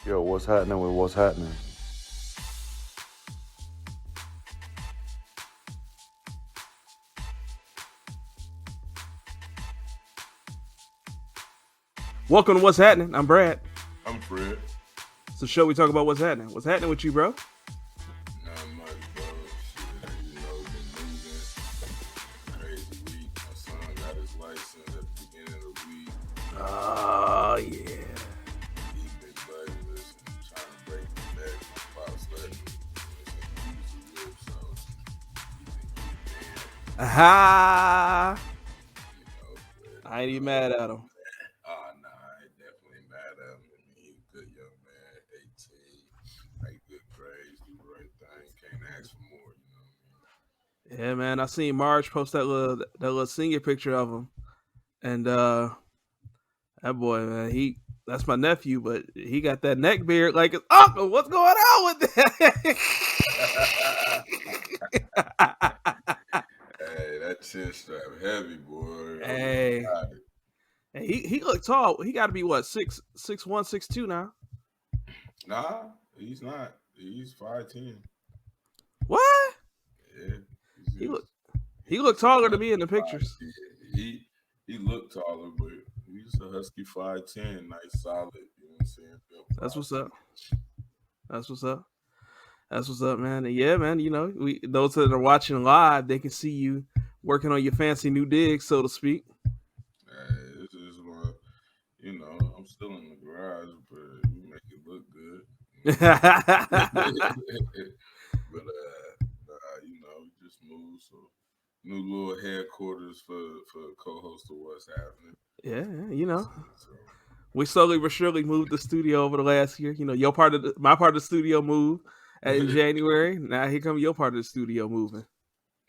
Yo, what's happening with what's happening? Welcome to What's Happening. I'm Brad. I'm Fred. It's the show we talk about what's happening. What's happening with you, bro? Not much, bro. Shit, been moving. Crazy week. My son got his license at the beginning of the week. Oh, yeah. He's been blameless and trying to break the neck. My pops let him. Aha! But, I ain't even mad at him. Nah, I ain't definitely mad at him. I mean, he's a good young man, 18, make good grades, do the right thing. Can't ask for more, you know what I mean? Yeah, man. I seen Marge post that little senior picture of him, and that boy, man, that's my nephew, but he got that neck beard like his uncle. What's going on with that? Hey, that chin strap heavy, boy. Hey. And he looked tall. He got to be what 6'1", 6'2" now. Nah, he's not. He's 5'10". What? Yeah. He looked taller than me in the pictures. He looked taller, but he's a husky 5'10", nice solid. You know what I'm saying? That's what's up. That's what's up, man. And yeah, man. You know, those that are watching live, they can see you working on your fancy new dig, so to speak. This is one. You know, I'm still in the garage, but we make it look good. But you know, we just moved, so new little headquarters for co-host of What's Happening. Yeah, you know. We slowly but surely moved the studio over the last year. You know, my part of the studio moved in January. Now here come your part of the studio moving.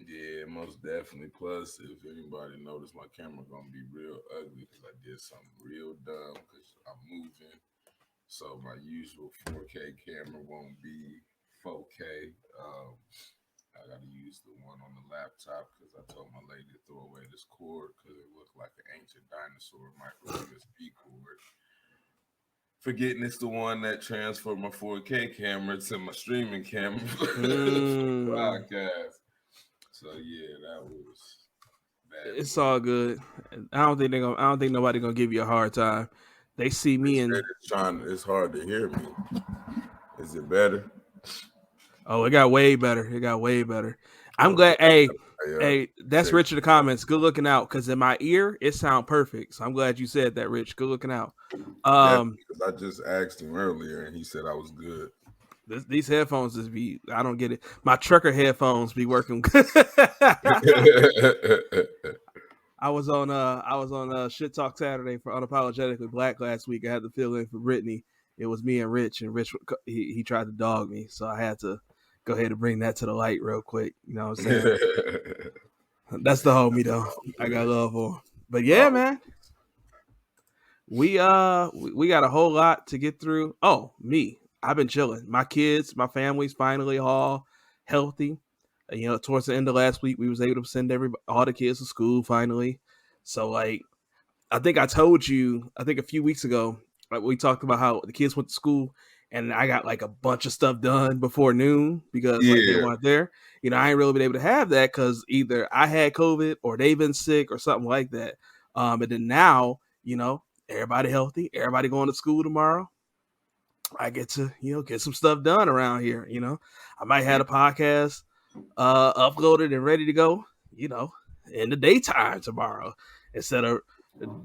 Yeah, most definitely. Plus, if anybody noticed, my camera gonna be real ugly because I did something real dumb because I'm moving. So my usual 4K camera won't be 4K. I gotta use the one on the laptop because I told my lady to throw away this cord because it looked like an ancient dinosaur micro USB cord. Forgetting it's the one that transferred my 4K camera to my streaming camera for the podcast. So yeah, that was bad. It's all good. I don't think nobody gonna give you a hard time. They see me and it's hard to hear me. Is it better? Oh, it got way better. I'm glad. Hey, that's Rich in the comments. Good looking out, because in my ear it sound perfect. So I'm glad you said that, Rich. Good looking out. Because I just asked him earlier and he said I was good. These headphones I don't get it. My trucker headphones be working. I was on Shit Talk Saturday for Unapologetically Black last week. I had to fill in for Brittany. It was me and Rich he tried to dog me, so I had to go ahead and bring that to the light real quick. You know what I'm saying? That's the homie though. I got love for him. But yeah, man. We got a whole lot to get through. Oh, me. I've been chilling. My kids, my family's finally all healthy. You know, towards the end of last week, we was able to send all the kids to school finally. So like, I think I told you, a few weeks ago, like we talked about how the kids went to school and I got like a bunch of stuff done before noon because like they weren't there. You know, I ain't really been able to have that because either I had COVID or they've been sick or something like that. And then now, you know, everybody healthy, everybody going to school tomorrow. I get to, you know, get some stuff done around here. You know, I might have a podcast uploaded and ready to go, you know, in the daytime tomorrow instead of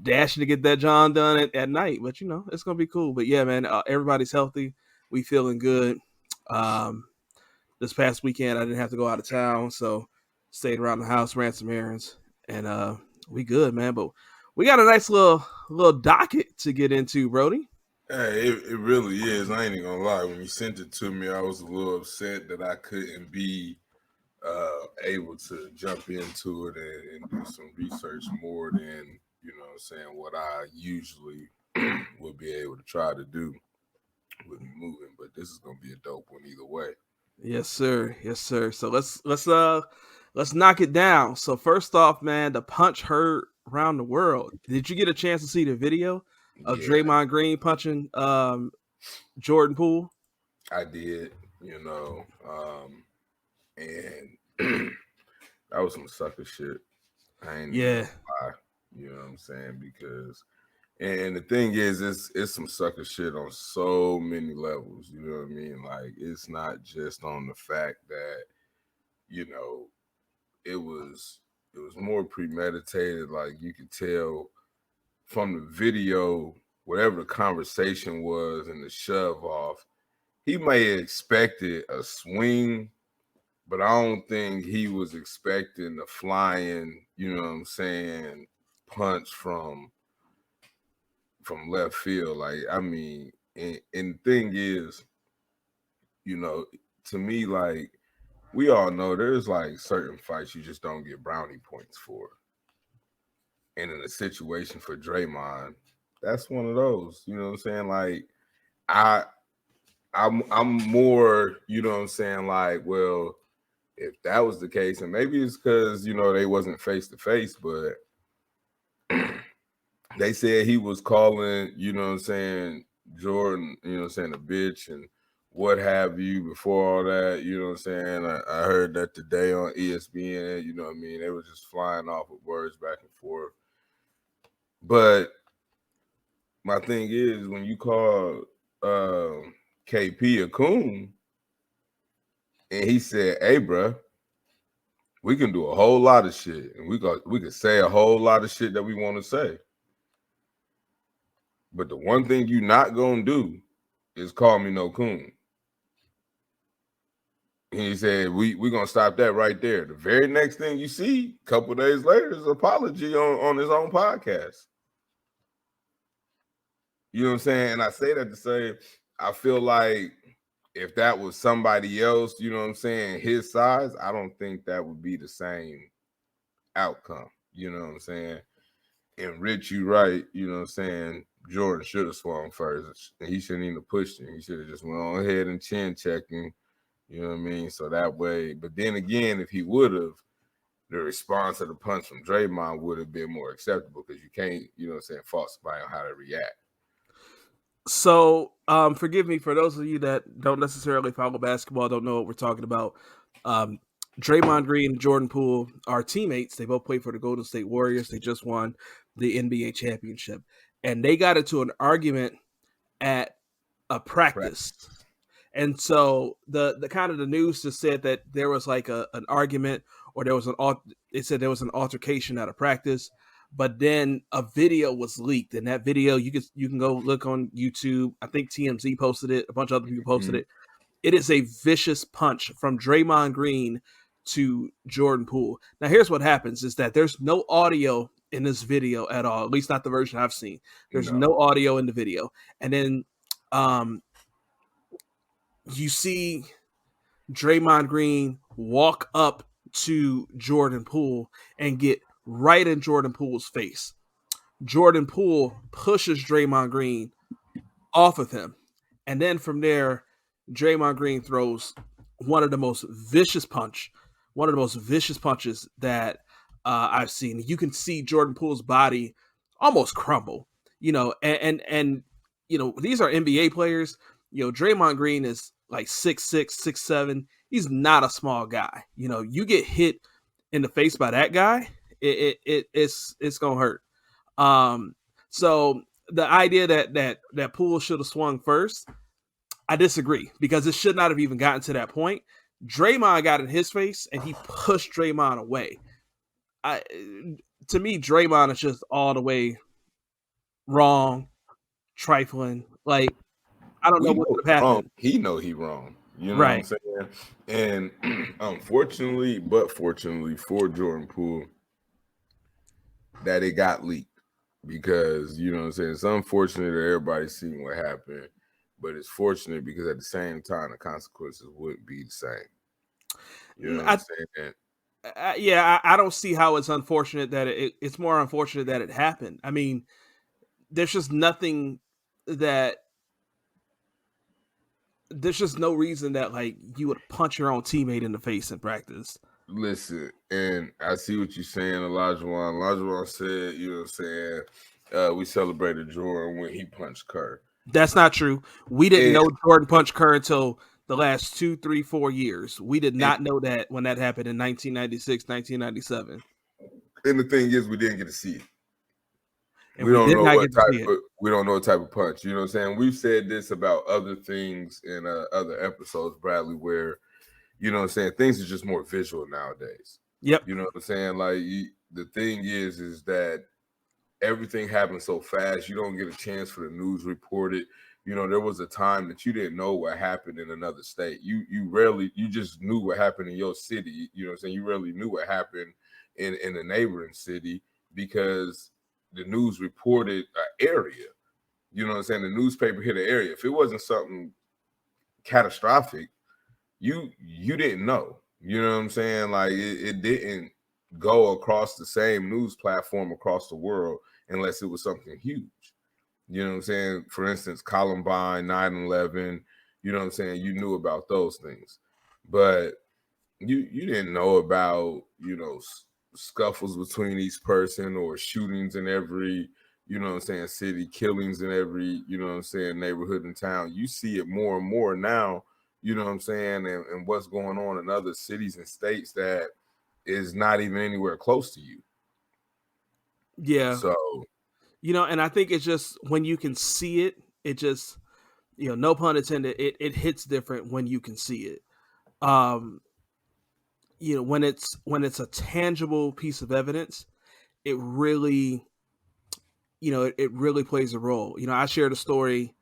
dashing to get that John done at night. But, you know, it's going to be cool. But yeah, man, everybody's healthy. We feeling good. This past weekend, I didn't have to go out of town. So stayed around the house, ran some errands, and we good, man. But we got a nice little docket to get into, Brody. Hey, it really is. I ain't even gonna lie. When you sent it to me, I was a little upset that I couldn't be able to jump into it and do some research more than, you know what I'm saying, what I usually would be able to try to do with moving. But this is gonna be a dope one either way. Yes, sir. So let's knock it down. So first off, man, the punch heard around the world. Did you get a chance to see the video of Draymond Green punching Jordan Poole? I did, and that was some sucker shit. I ain't even gonna lie, you know what I'm saying? Because, and the thing is, it's some sucker shit on so many levels. You know what I mean? Like, it's not just on the fact that, it was more premeditated. Like, you could tell from the video, whatever the conversation was and the shove off, he may have expected a swing, but I don't think he was expecting a flying, punch from left field. Like, I mean, and the thing is, to me, like, we all know there's like certain fights you just don't get brownie points for. And in a situation for Draymond, that's one of those, you know what I'm saying? Like, I'm more, you know what I'm saying? Like, well, if that was the case, and maybe it's because, they wasn't face to face, but they said he was calling, Jordan, a bitch and what have you before all that, you know what I'm saying? I heard that today on ESPN, you know what I mean? They were just flying off with words back and forth. But my thing is, when you call KP a coon, and he said, "Hey, bro, we can do a whole lot of shit, and we can say a whole lot of shit that we want to say. But the one thing you not gonna do is call me no coon." And he said, "We gonna stop that right there." The very next thing you see, a couple days later, is an apology on his own podcast. You know what I'm saying? And I say that to say, I feel like if that was somebody else, you know what I'm saying, his size, I don't think that would be the same outcome. You know what I'm saying? And Rich, you right, you know what I'm saying? Jordan should have swung first. And he shouldn't even have pushed him. He should have just went on ahead and chin checking. You know what I mean? So that way, but then again, if he would have, the response of the punch from Draymond would have been more acceptable because you can't, you know what I'm saying, fault somebody on how to react. So, forgive me for those of you that don't necessarily follow basketball, don't know what we're talking about. Draymond Green and Jordan Poole are teammates. They both play for the Golden State Warriors. They just won the NBA championship. And they got into an argument at a practice. And so the kind of the news just said that there was like an argument, or there was it said there was an altercation at a practice. But then a video was leaked, and that video you can go look on YouTube. I think TMZ posted it. A bunch of other people posted it. It is a vicious punch from Draymond Green to Jordan Poole. Now, here's what happens: is that there's no audio in this video at all. At least not the version I've seen. There's no audio in the video, and then you see Draymond Green walk up to Jordan Poole and get right in Jordan Poole's face. Jordan Poole pushes Draymond Green off of him. And then from there, Draymond Green throws one of the most vicious punches that I've seen. You can see Jordan Poole's body almost crumble, and these are NBA players. Draymond Green is like 6'6", 6'7". He's not a small guy. You get hit in the face by that guy, it's gonna hurt. So the idea that Poole should have swung first, I disagree, because it should not have even gotten to that point. Draymond got in his face and he pushed Draymond away. To me, Draymond is just all the way wrong, trifling. Like, I don't know what would have happened. He know he wrong. You know what I'm saying? And unfortunately, but fortunately for Jordan Poole, that it got leaked. Because, you know what I'm saying, it's unfortunate that everybody's seen what happened, but it's fortunate because at the same time, the consequences wouldn't be the same. You know what I'm saying? I don't see how it's unfortunate that it's more unfortunate that it happened. I mean, there's just nothing that there's just no reason that like you would punch your own teammate in the face in practice. Listen, and I see what you're saying, Olajuwon. Olajuwon said, you know what I'm saying, we celebrated Jordan when he punched Kerr. That's not true. We didn't know Jordan punched Kerr until the last 2, 3, 4 years. We did not know that when that happened in 1996, 1997. And the thing is, we didn't get to see it. And we don't know what type of punch. You know what I'm saying? We've said this about other things in other episodes, Bradley, where, you know what I'm saying, things are just more visual nowadays. Yep. You know what I'm saying? Like, the thing is that everything happens so fast, you don't get a chance for the news reported. You know, there was a time that you didn't know what happened in another state. You just knew what happened in your city. You know what I'm saying? You rarely knew what happened in the neighboring city because the news reported an area. You know what I'm saying? The newspaper hit an area. If it wasn't something catastrophic, you didn't know. You know what I'm saying? Like it didn't go across the same news platform across the world unless it was something huge. You know what I'm saying? For instance, Columbine, 9/11, you know what I'm saying? You knew about those things. But you didn't know about, you know, scuffles between each person or shootings in every, you know what I'm saying, city, killings in every, you know what I'm saying, neighborhood and town. You see it more and more now, you know what I'm saying, and what's going on in other cities and states that is not even anywhere close to you. Yeah. So, you know, and I think it's just when you can see it, it just, you know, no pun intended, it hits different when you can see it. You know, when it's a tangible piece of evidence, it really, you know, it really plays a role. You know, I shared a story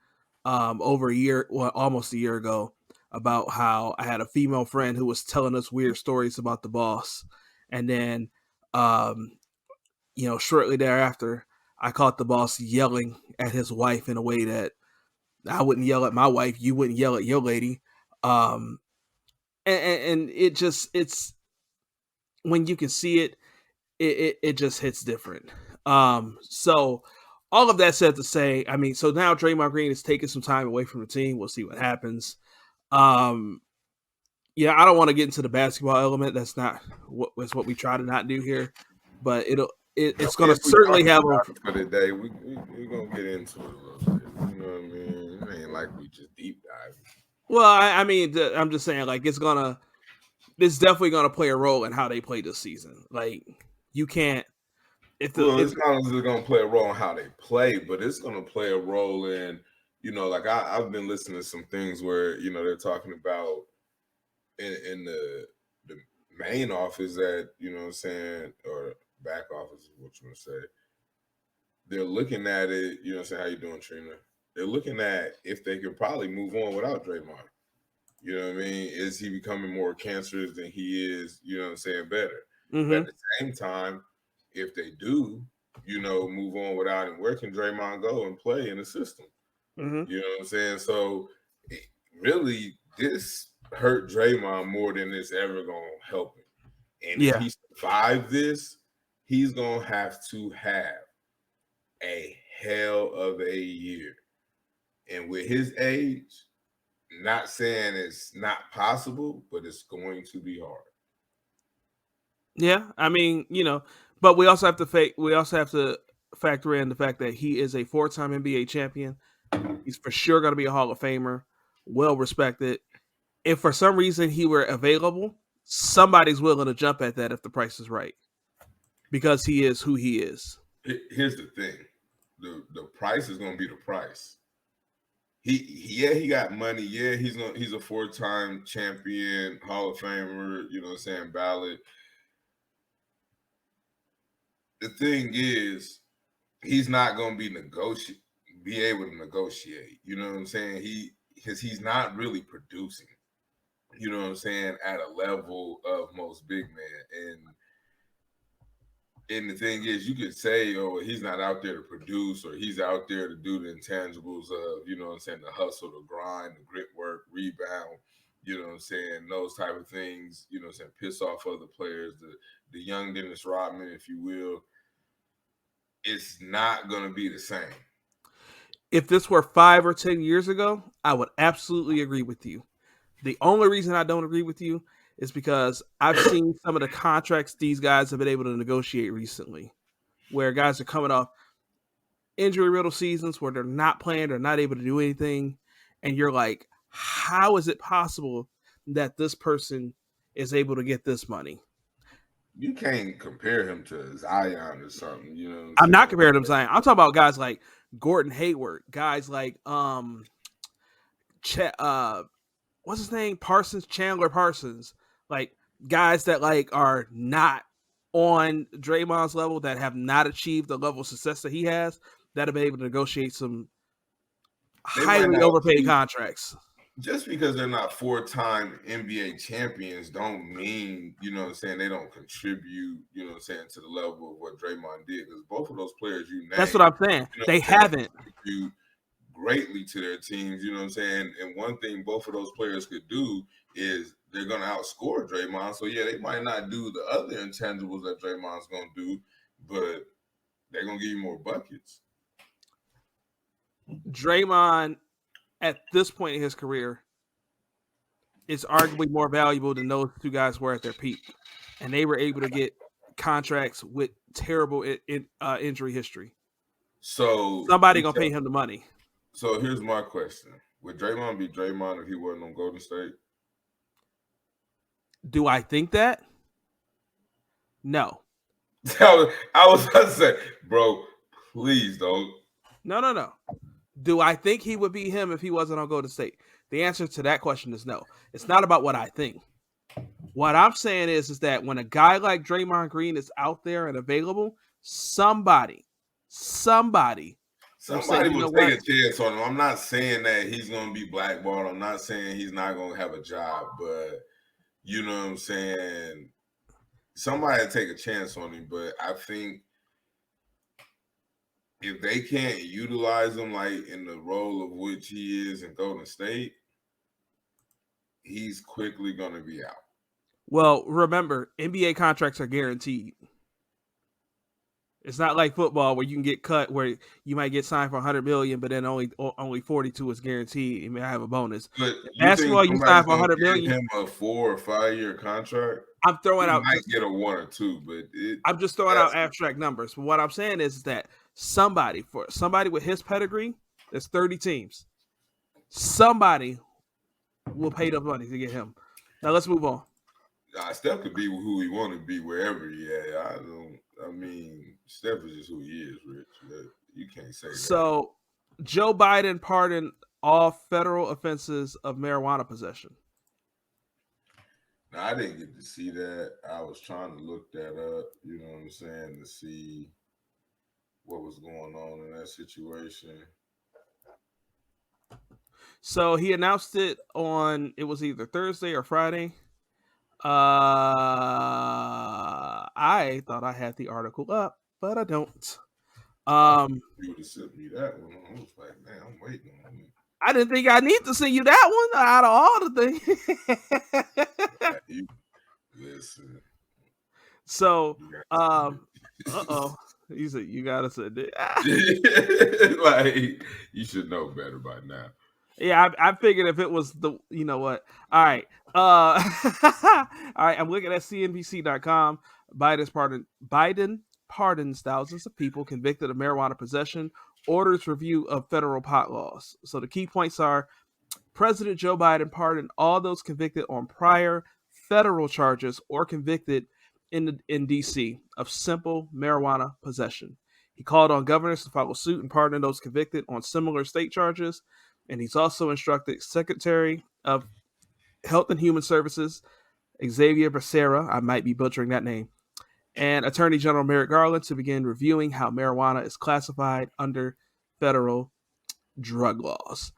almost a year ago about how I had a female friend who was telling us weird stories about the boss. And then, you know, shortly thereafter, I caught the boss yelling at his wife in a way that I wouldn't yell at my wife. You wouldn't yell at your lady. And it just, it's, when you can see it, it just hits different. So all of that said to say, I mean, so now Draymond Green is taking some time away from the team. We'll see what happens. Yeah, I don't want to get into the basketball element. That's what we try to not do here. But it's going to certainly have for the day. We're gonna get into it a little bit. You know what I mean? It ain't like we just deep dive. Well, I mean, I'm just saying, like, it's definitely gonna play a role in how they play this season. Like, you can't. It's not only going to play a role in how they play, but it's going to play a role in, you know, like I've been listening to some things where, you know, they're talking about in the main office that, you know what I'm saying, or back office is what you want to say. They're looking at it, you know what I'm saying, how you doing, Trina? They're looking at if they could probably move on without Draymond. You know what I mean? Is he becoming more cancerous than he is, you know what I'm saying, better? Mm-hmm. But at the same time, if they do, you know, move on without him, where can Draymond go and play in the system? Mm-hmm. You know what I'm saying? So really, this hurt Draymond more than it's ever going to help him. And if he survives this, he's going to have a hell of a year. And with his age, not saying it's not possible, but it's going to be hard. Yeah, I mean, you know, but we also have to factor in the fact that he is a 4-time NBA champion. He's for sure going to be a Hall of Famer, well respected. If for some reason he were available, somebody's willing to jump at that if the price is right, because he is who he is. Here's the thing: the price is going to be the price. He got money. Yeah, he's a 4-time champion, Hall of Famer. You know what I'm saying? Ballot. The thing is, he's not going to be able to negotiate. You know what I'm saying? Because he's not really producing. You know what I'm saying? At a level of most big men. And the thing is, you could say, oh, he's not out there to produce, or he's out there to do the intangibles of, you know what I'm saying, the hustle, the grind, the grit work, rebound, you know what I'm saying, those type of things, you know what I'm saying, piss off other players, the young Dennis Rodman, if you will. It's not going to be the same. If this were 5 or 10 years ago, I would absolutely agree with you. The only reason I don't agree with you is because I've seen some of the contracts these guys have been able to negotiate recently, where guys are coming off. injury-riddled seasons where they're not playing, they're not able to do anything, and you're like, how is it possible that this person is able to get this money? You can't compare him to Zion or something. You know what I'm not saying? comparing him to Zion. I'm talking about guys like Gordon Hayward, guys like what's his name? Chandler Parsons. Like guys that like are not on Draymond's level, that have not achieved the level of success that he has, that have been able to negotiate some highly overpaid contracts. Just because they're not 4-time NBA champions don't mean, you know what I'm saying, they don't contribute, you know what I'm saying, to the level of what Draymond did. Because both of those players you named, that's what I'm saying. You know they haven't contribute greatly to their teams, you know what I'm saying? And one thing both of those players could do is they're going to outscore Draymond. So, yeah, they might not do the other intangibles that Draymond's going to do, but they're going to give you more buckets. Draymond, at this point in his career, is arguably more valuable than those two guys were at their peak. And they were able to get contracts with terrible injury history. So somebody going to pay him the money. So here's my question. Would Draymond be Draymond if he wasn't on Golden State? Do I think that? No. I was about to say, bro, please don't. No. Do I think he would be him if he wasn't on Golden State? The answer to that question is no. It's not about what I think. What I'm saying is that when a guy like Draymond Green is out there and available, somebody will take a chance on him. I'm not saying that he's going to be blackballed. I'm not saying he's not going to have a job, but you know what I'm saying? Somebody will take a chance on him, but I think if they can't utilize him like in the role of which he is in Golden State, he's quickly going to be out. Well, remember, NBA contracts are guaranteed. It's not like football where you can get cut, where you might get signed for $100 million, but then only 42 is guaranteed. You may have a bonus. But basketball, you sign for $100 million. Him a 4 or 5 year contract. I'm throwing out. Might get a 1 or 2, but I'm just throwing out abstract numbers. But what I'm saying is that somebody with his pedigree, there's 30 teams. Somebody will pay the money to get him. Now let's move on. Steph could be who he want to be wherever he at. I mean, Steph is just who he is, Rich. You can't say that. So, Joe Biden pardoned all federal offenses of marijuana possession. Now, I didn't get to see that. I was trying to look that up, you know what I'm saying, to see what was going on in that situation. So, he announced it it was either Thursday or Friday. I thought I had the article up, but I don't. You would have sent me that one. I was like, man, I'm waiting on it. I didn't think I need to send you that one out of all the things. Listen. So, you said you gotta send it. Like, you should know better by now. Yeah, I figured if it was you know what? All right. All right, I'm looking at CNBC.com. Biden pardons thousands of people convicted of marijuana possession, orders review of federal pot laws. So the key points are President Joe Biden pardoned all those convicted on prior federal charges or convicted in D.C. of simple marijuana possession. He called on governors to follow suit and pardon those convicted on similar state charges. And he's also instructed Secretary of Health and Human Services, Xavier Becerra, I might be butchering that name, and Attorney General Merrick Garland to begin reviewing how marijuana is classified under federal drug laws.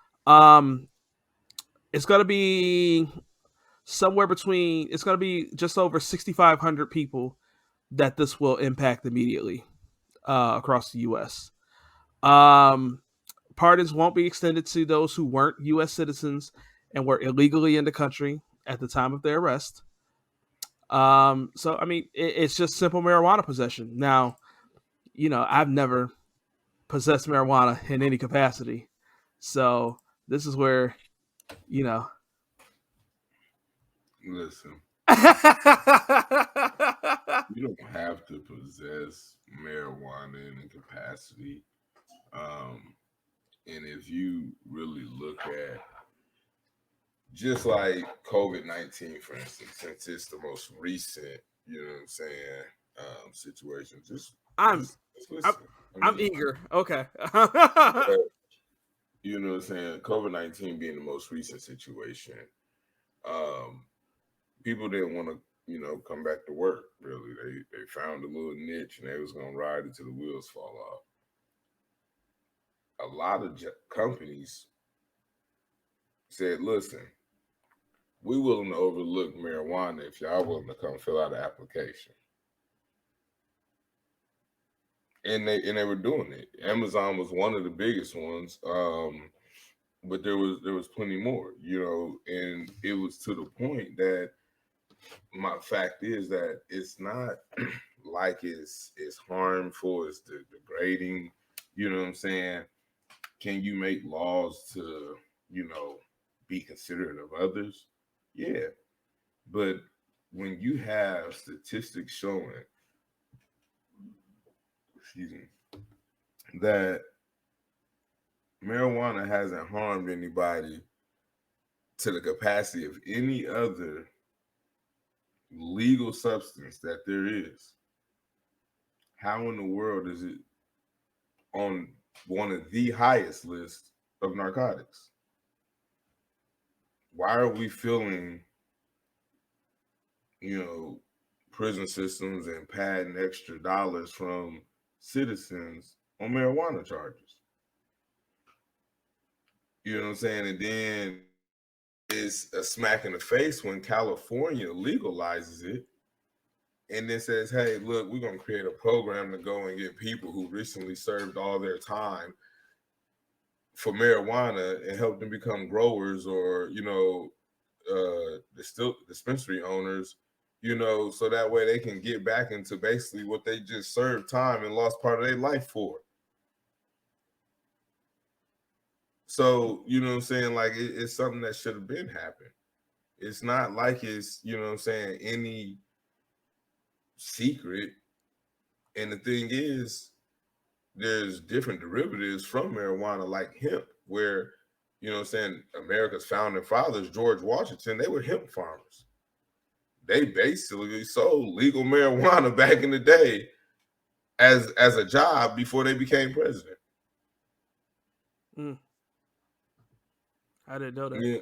It's going to be it's going to be just over 6,500 people that this will impact immediately across the U.S. Pardons won't be extended to those who weren't U.S. citizens and were illegally in the country at the time of their arrest. So, I mean, it's just simple marijuana possession. Now, you know, I've never possessed marijuana in any capacity. So this is where, you know. Listen. You don't have to possess marijuana in a capacity. And if you really look at just like COVID-19, for instance, since it's the most recent, you know what I'm saying, situation, just listen. I'm eager. Okay. You know what I'm saying? COVID-19 being the most recent situation, people didn't want to, come back to work. Really, they found a little niche and they was gonna ride it till the wheels fall off. A lot of companies said, "Listen, we willing to overlook marijuana if y'all willing to come fill out an application." And they were doing it. Amazon was one of the biggest ones, but there was plenty more, and it was to the point that my fact is that it's not like it's harmful, it's degrading. You know what I'm saying? Can you make laws to, be considerate of others? Yeah. But when you have statistics showing, excuse me, that marijuana hasn't harmed anybody to the capacity of any other legal substance that there is, how in the world is it on one of the highest lists of narcotics? Why are we filling, prison systems and padding extra dollars from citizens on marijuana charges? You know what I'm saying? And then it's a smack in the face when California legalizes it and then says, hey, look, we're going to create a program to go and get people who recently served all their time for marijuana and help them become growers or, dispensary owners, so that way they can get back into basically what they just served time and lost part of their life for. So, you know what I'm saying? Like, it's something that should have been happened. It's not like it's, any secret. And the thing is, there's different derivatives from marijuana, like hemp, where, America's founding fathers, George Washington, they were hemp farmers. They basically sold legal marijuana back in the day as a job before they became president. I didn't know that. Yeah.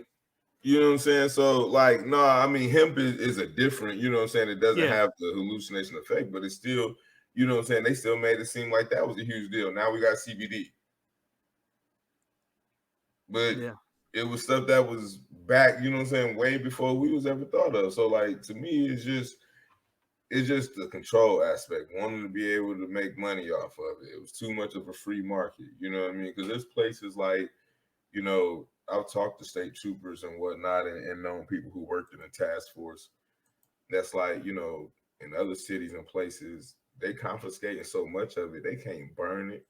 You know what I'm saying? So, like, no, I mean, hemp is a different, you know what I'm saying? It doesn't have the hallucination effect, but it's still, you know what I'm saying? They still made it seem like that was a huge deal. Now we got CBD. But it was stuff that was back, you know what I'm saying, way before we was ever thought of. So, like, to me, it's just the control aspect, wanting to be able to make money off of it. It was too much of a free market, you know what I mean? Because there's places like, I've talked to state troopers and whatnot and known people who worked in a task force that's like, in other cities and places, they confiscating so much of it, they can't burn it.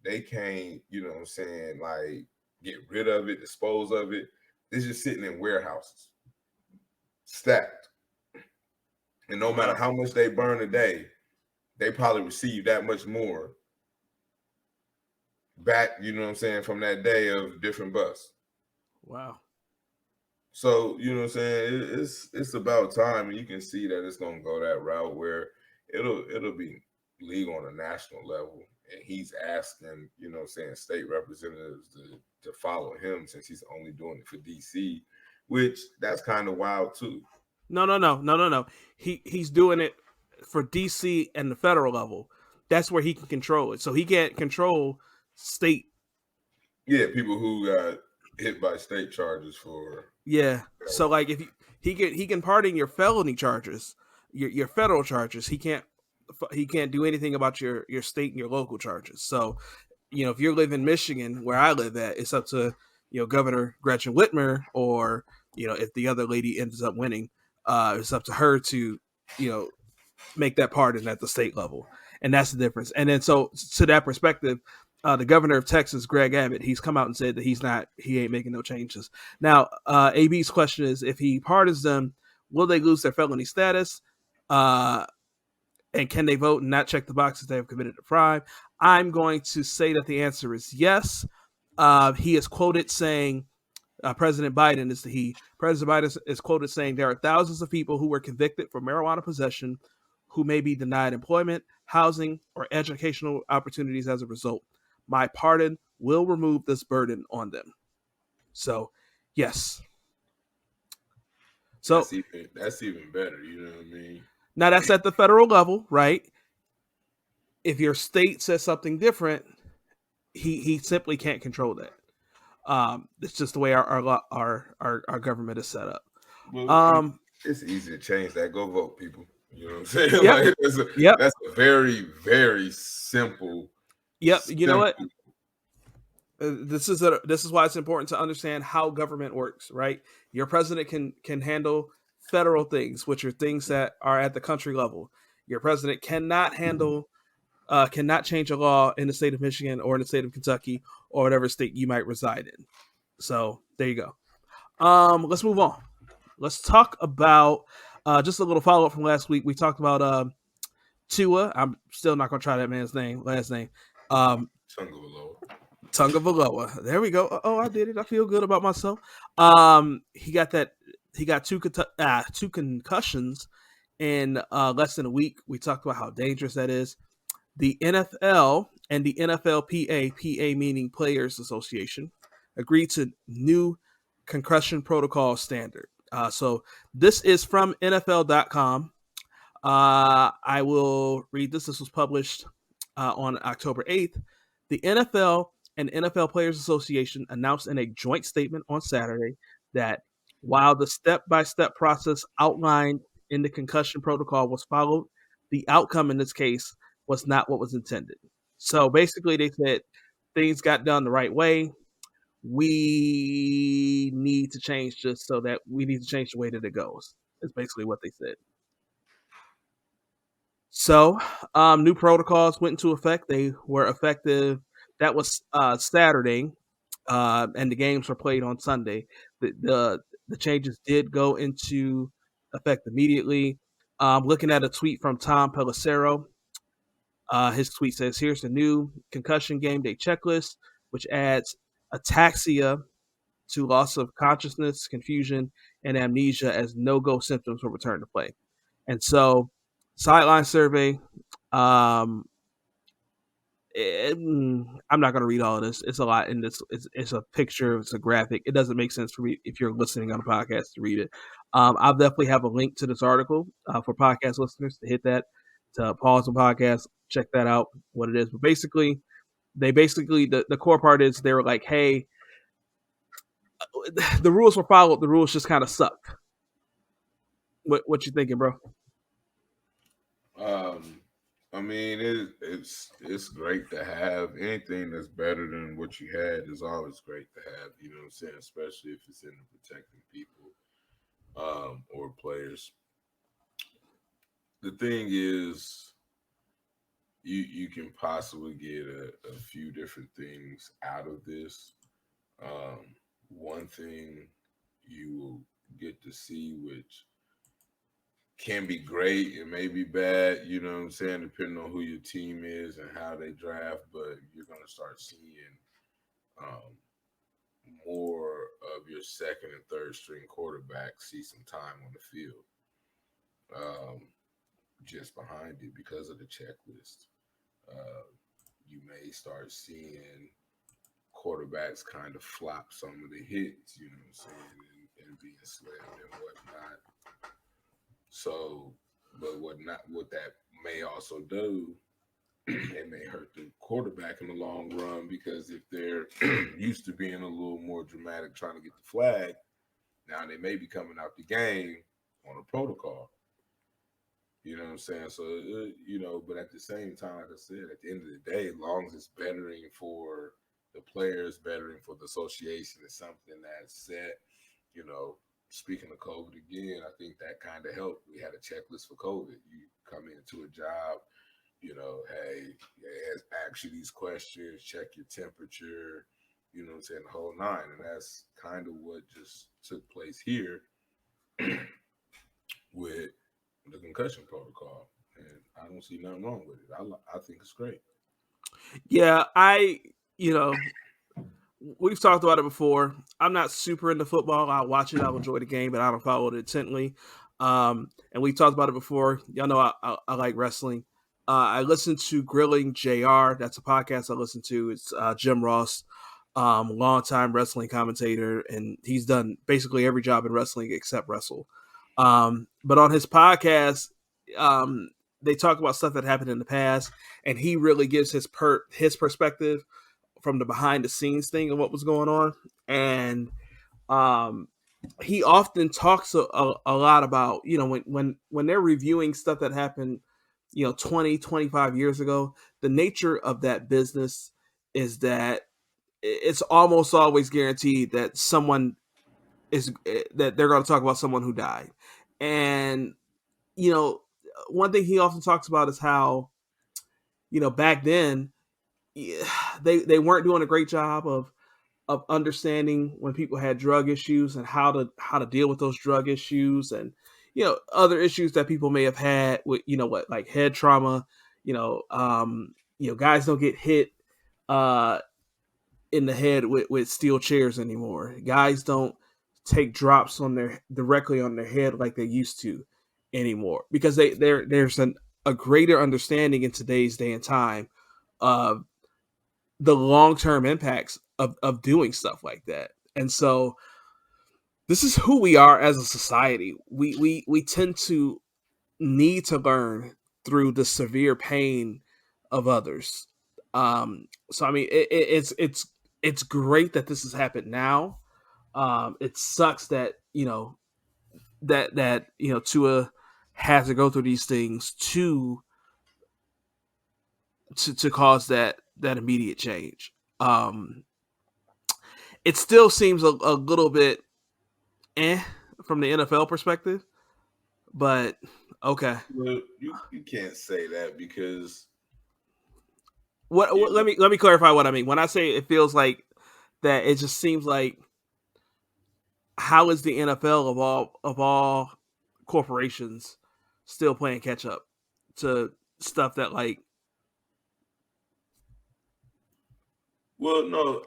They can't, you know what I'm saying, like, get rid of it, dispose of it. It's just sitting in warehouses, stacked. And no matter how much they burn a day, they probably receive that much more back, you know what I'm saying, from that day of different busts. Wow. So, you know what I'm saying, it's about time, and you can see that it's gonna go that route where it'll be legal on a national level. And he's asking, you know what I'm saying, state representatives to follow him since he's only doing it for DC, which that's kind of wild too. No. He's doing it for DC and the federal level. That's where he can control it. So he can't control state. Yeah, people who got hit by state charges for. Yeah. So like if he can pardon your felony charges, your federal charges. He can't do anything about your state and your local charges. So, if you live in Michigan, where I live at, it's up to, Governor Gretchen Whitmer, or, if the other lady ends up winning, it's up to her to, make that pardon at the state level. And that's the difference. And then, so to that perspective, the governor of Texas, Greg Abbott, he's come out and said that he ain't making no changes. Now, AB's question is, if he pardons them, will they lose their felony status? And can they vote and not check the box if they have committed a crime? I'm going to say that the answer is yes. He is quoted saying, President Biden is the he. President Biden is quoted saying there are thousands of people who were convicted for marijuana possession who may be denied employment, housing, or educational opportunities as a result. My pardon will remove this burden on them. So, yes. So that's even better. You know what I mean? Now that's at the federal level, right? If your state says something different, he simply can't control that. It's just the way our government is set up. Well, it's easy to change that. Go vote, people. You know what I'm saying? Yep. Like, that's a very, very simple. Yep. You know what? This is why it's important to understand how government works, right? Your president can handle federal things, which are things that are at the country level. Your president cannot change a law in the state of Michigan or in the state of Kentucky or whatever state you might reside in. So there you go. Let's move on. Let's talk about just a little follow up from last week. We talked about Tua. I'm still not gonna try that man's last name. Tungavaloa. There we go. Oh, I did it. I feel good about myself. He got two concussions in less than a week. We talked about how dangerous that is. The NFL and the NFLPA, PA meaning Players Association, agreed to new concussion protocol standard. So this is from NFL.com. I will read this. This was published on October 8th. The NFL and NFL Players Association announced in a joint statement on Saturday that while the step-by-step process outlined in the concussion protocol was followed, the outcome in this case was not what was intended. So basically, they said things got done the right way. We need to change just so that we need to change the way that it goes. Is basically what they said. So, new protocols went into effect. They were effective. That was Saturday, and the games were played on Sunday. The changes did go into effect immediately. Looking at a tweet from Tom Pelissero, his tweet says, "Here's the new concussion game day checklist, which adds ataxia to loss of consciousness, confusion, and amnesia as no-go symptoms for return to play." And so, sideline survey. I'm not going to read all of this. It's a lot in this. It's a picture. It's a graphic. It doesn't make sense for me if you're listening on a podcast to read it. I'll definitely have a link to this article for podcast listeners to hit that, to pause the podcast, check that out, what it is. But basically, the core part is they were like, hey, the rules were followed. The rules just kind of sucked. What you thinking, bro? I mean, it's great to have anything that's better than what you had is always great to have. You know what I'm saying? Especially if it's in protecting people or players. The thing is, you can possibly get a few different things out of this. One thing you will get to see, which can be great, it may be bad, you know what I'm saying, depending on who your team is and how they draft, but you're going to start seeing more of your second and third string quarterbacks see some time on the field just behind it because of the checklist. You may start seeing quarterbacks kind of flop some of the hits, you know what I'm saying, and being slammed and whatnot. So, but what that may also do, it may hurt the quarterback in the long run, because if they're used to being a little more dramatic trying to get the flag, now they may be coming out the game on a protocol. You know what I'm saying? So, but at the same time, like I said, at the end of the day, as long as it's bettering for the players, bettering for the association, is something that's set, Speaking of COVID again, I think that kind of helped. We had a checklist for COVID. You come into a job, hey, ask you these questions, check your temperature, you know what I'm saying, the whole nine. And that's kind of what just took place here with the concussion protocol. and I don't see nothing wrong with it. I think it's great. Yeah, we've talked about it before. I'm not super into football. I'll watch it. I'll enjoy the game, but I don't follow it intently. And we talked about it before. Y'all know I like wrestling. I listen to Grilling JR. That's a podcast I listen to. It's Jim Ross, longtime wrestling commentator, and he's done basically every job in wrestling except wrestle. But on his podcast, they talk about stuff that happened in the past, and he really gives his perspective from the behind the scenes thing of what was going on. And he often talks a lot about, when they're reviewing stuff that happened, 20, 25 years ago, the nature of that business is that it's almost always guaranteed that that they're going to talk about someone who died. And, one thing he often talks about is how, back then, they weren't doing a great job of understanding when people had drug issues and how to deal with those drug issues, and other issues that people may have had with like head trauma. Guys don't get hit in the head with steel chairs anymore. Guys don't take drops directly on their head like they used to anymore, because there's a greater understanding in today's day and time of the long-term impacts of doing stuff like that. And so this is who we are as a society. We tend to need to learn through the severe pain of others. So I mean, it's great that this has happened now. It sucks that Tua has to go through these things to cause that immediate change. It still seems a little bit from the NFL perspective, but okay. Well, you can't say that because Let me clarify what I mean. When I say it feels like that, it just seems like, how is the NFL of all corporations still playing catch up to stuff that, like, well, no,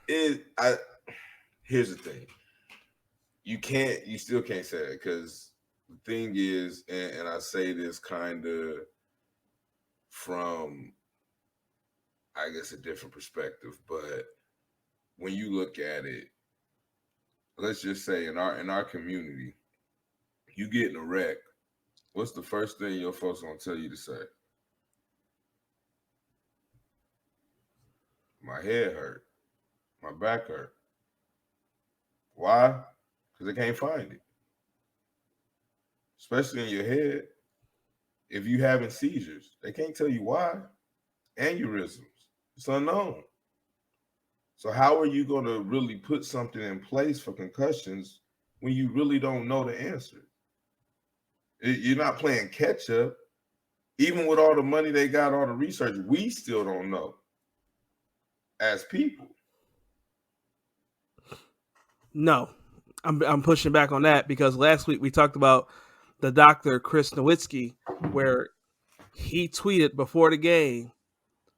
here's the thing. You still can't say that, because the thing is, and I say this kind of from, I guess, a different perspective, but when you look at it, let's just say in our community, you get in a wreck, what's the first thing your folks gonna tell you to say? My head hurt, my back hurt. Why? Because they can't find it. Especially in your head. If you having seizures, they can't tell you why. Aneurysms, it's unknown. So how are you going to really put something in place for concussions when you really don't know the answer? You're not playing catch up. Even with all the money they got, all the research, we still don't know as people. No, I'm pushing back on that, because last week we talked about the doctor Chris Nowitzki, where he tweeted before the game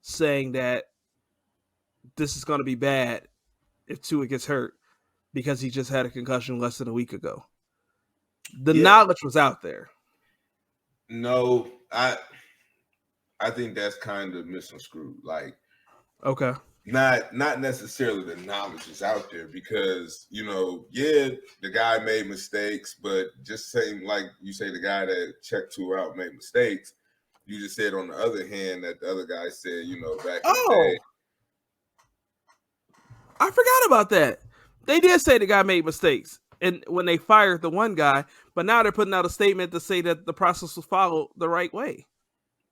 saying that this is going to be bad if Tua gets hurt, because he just had a concussion less than a week ago. The knowledge was out there. No, I think that's kind of misconstrued. Like, okay, not necessarily the knowledge is out there, because the guy made mistakes, but just saying, like you say, the guy that checked Tua out made mistakes. You just said on the other hand that the other guy said, back in the day. I forgot about that. They did say the guy made mistakes, and when they fired the one guy, but now they're putting out a statement to say that the process was followed the right way.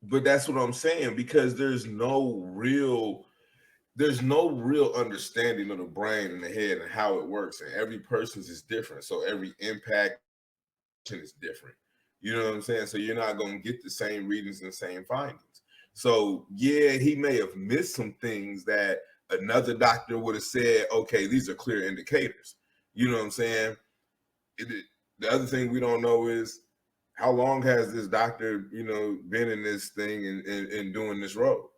But that's what I'm saying, because there's no real understanding of the brain and the head and how it works, and every person's is different. So every impact is different. You know what I'm saying? So you're not going to get the same readings and the same findings. So he may have missed some things that another doctor would have said, okay, these are clear indicators. You know what I'm saying? The other thing we don't know is how long has this doctor, been in this thing and doing this role?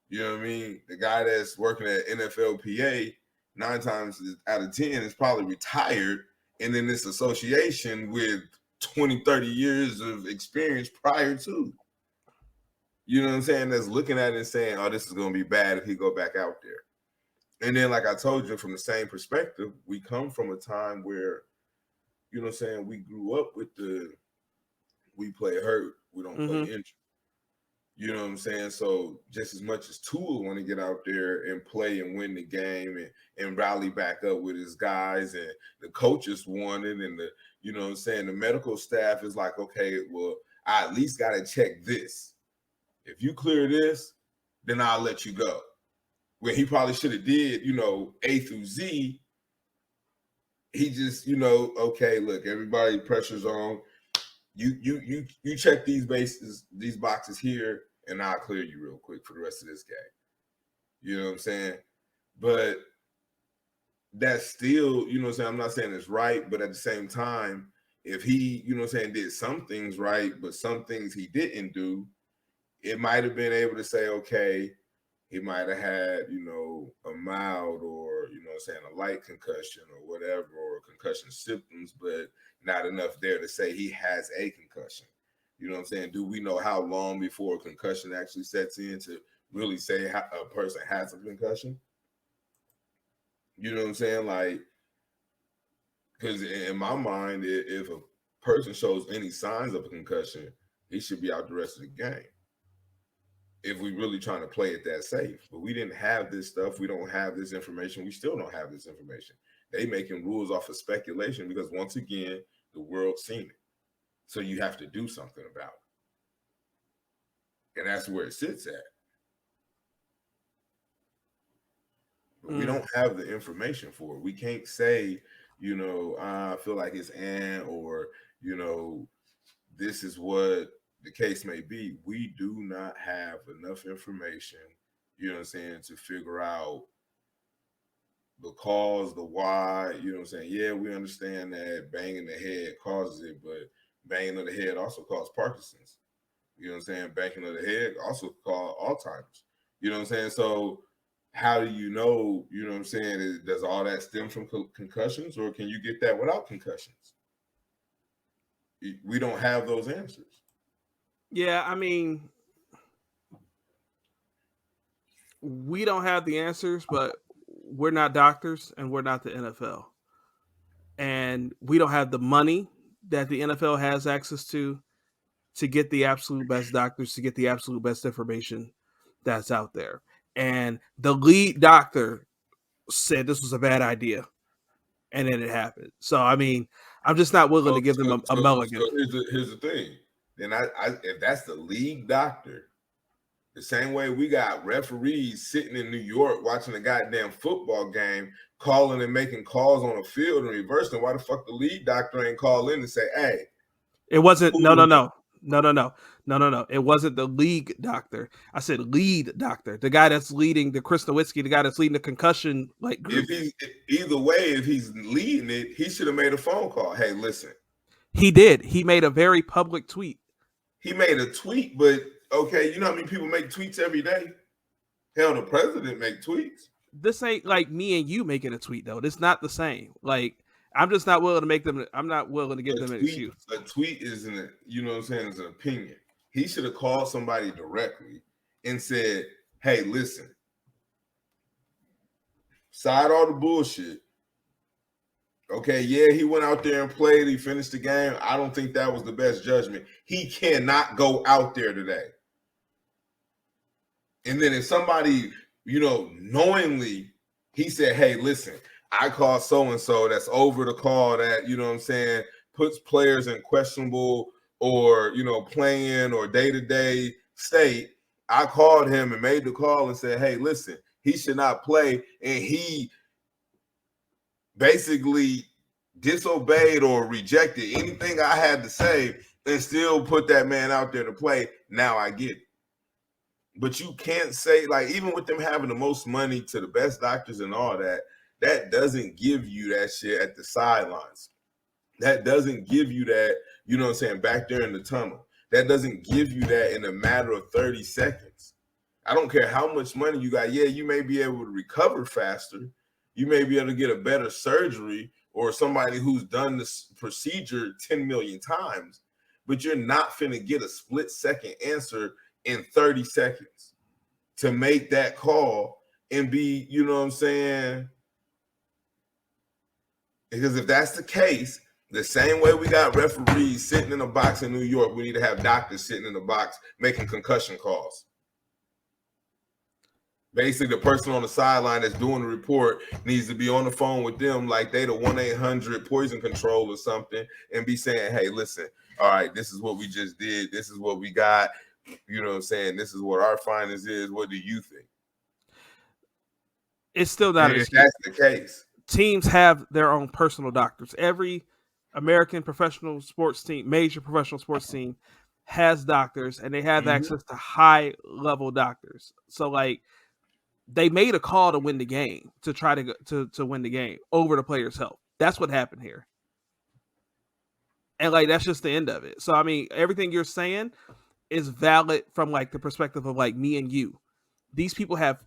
You know what I mean? The guy that's working at NFLPA 9 times out of 10 is probably retired and in this association with 20, 30 years of experience prior to. You know what I'm saying? That's looking at it and saying, oh, this is going to be bad if he go back out there. And then, like I told you, from the same perspective, we come from a time where, you know what I'm saying, we grew up with we play hurt, we don't play injured. You know what I'm saying? So just as much as Tua want to get out there and play and win the game and rally back up with his guys, and the coaches want it, and you know what I'm saying, the medical staff is like, okay, well, I at least got to check this. If you clear this, then I'll let you go. When he probably should have did, A through Z, he just, okay, look, everybody, pressure's on. You check these boxes here, and I'll clear you real quick for the rest of this game. You know what I'm saying? But that's still, you know what I'm saying, I'm not saying it's right, but at the same time, if he, you know what I'm saying, did some things right, but some things he didn't do, it might have been able to say, okay, he might have had, a mild or, you know what I'm saying, a light concussion or whatever, or concussion symptoms, but not enough there to say he has a concussion. You know what I'm saying? Do we know how long before a concussion actually sets in to really say a person has a concussion? You know what I'm saying? Like, because in my mind, if a person shows any signs of a concussion, he should be out the rest of the game. If we really trying to play it that safe. But we didn't have this stuff. We don't have this information. We still don't have this information. They making rules off of speculation because, once again, the world's seen it. So you have to do something about it. And that's where it sits at. But we don't have the information for it. We can't say, I feel like it's or, this is what the case may be. We do not have enough information, you know what I'm saying, to figure out the cause, the why, you know what I'm saying? Yeah, we understand that banging the head causes it, but banging of the head also causes Parkinson's. You know what I'm saying? Banging of the head also causes Alzheimer's. You know what I'm saying? So how do you know what I'm saying, does all that stem from concussions, or can you get that without concussions? We don't have those answers. Yeah, I mean, we don't have the answers, but we're not doctors and we're not the NFL. And we don't have the money that the NFL has access to get the absolute best doctors, to get the absolute best information that's out there. And the lead doctor said this was a bad idea, and then it happened. So, I mean, I'm just not willing to give them a mulligan. So here's the thing. Then I if that's the league doctor, the same way we got referees sitting in New York watching a goddamn football game, calling and making calls on a field and reversing, why the fuck the lead doctor ain't call in and say, hey. It wasn't, no. It wasn't the league doctor. I said lead doctor. The guy that's leading the Chris Nowitzki, the guy that's leading the concussion group. Either way, if he's leading it, he should have made a phone call. Hey, listen. He did. He made a very public tweet. He made a tweet, but okay, you know how many people make tweets every day? Hell, the president make tweets. This ain't like me and you making a tweet, though. It's not the same. Like, I'm just not willing to make them. I'm not willing to give them an excuse. A tweet isn't, you know what I'm saying, is an opinion. He should have called somebody directly and said, hey, listen, side all the bullshit. Okay, yeah, he went out there and played. He finished the game. I don't think that was the best judgment. He cannot go out there today. And then if somebody, knowingly, he said, hey, listen, I call so-and-so that's over the call that, you know what I'm saying, puts players in questionable or, playing or day-to-day state. I called him and made the call and said, hey, listen, he should not play. And he basically disobeyed or rejected anything I had to say and still put that man out there to play. Now I get it. But you can't say, like, even with them having the most money to the best doctors and all that, that doesn't give you that shit at the sidelines. That doesn't give you that, you know what I'm saying, back there in the tunnel. That doesn't give you that in a matter of 30 seconds. I don't care how much money you got. Yeah, you may be able to recover faster. You may be able to get a better surgery or somebody who's done this procedure 10 million times, but you're not finna get a split-second answer in 30 seconds to make that call and be, you know what I'm saying? Because if that's the case, the same way we got referees sitting in a box in New York, we need to have doctors sitting in the box making concussion calls. Basically, the person on the sideline that's doing the report needs to be on the phone with them like they the 1-800 poison control or something and be saying, hey, listen, all right, this is what we just did. This is what we got. You know what I'm saying? This is what our findings is. What do you think? It's still not if that's the case. Teams have their own personal doctors. Every American professional sports team, major professional sports team, has doctors, and they have access to high-level doctors. So, like, they made a call to win the game, to try to win the game over the player's health. That's what happened here. And, like, that's just the end of it. So, I mean, everything you're saying is valid from, like, the perspective of, like, me and you. These people have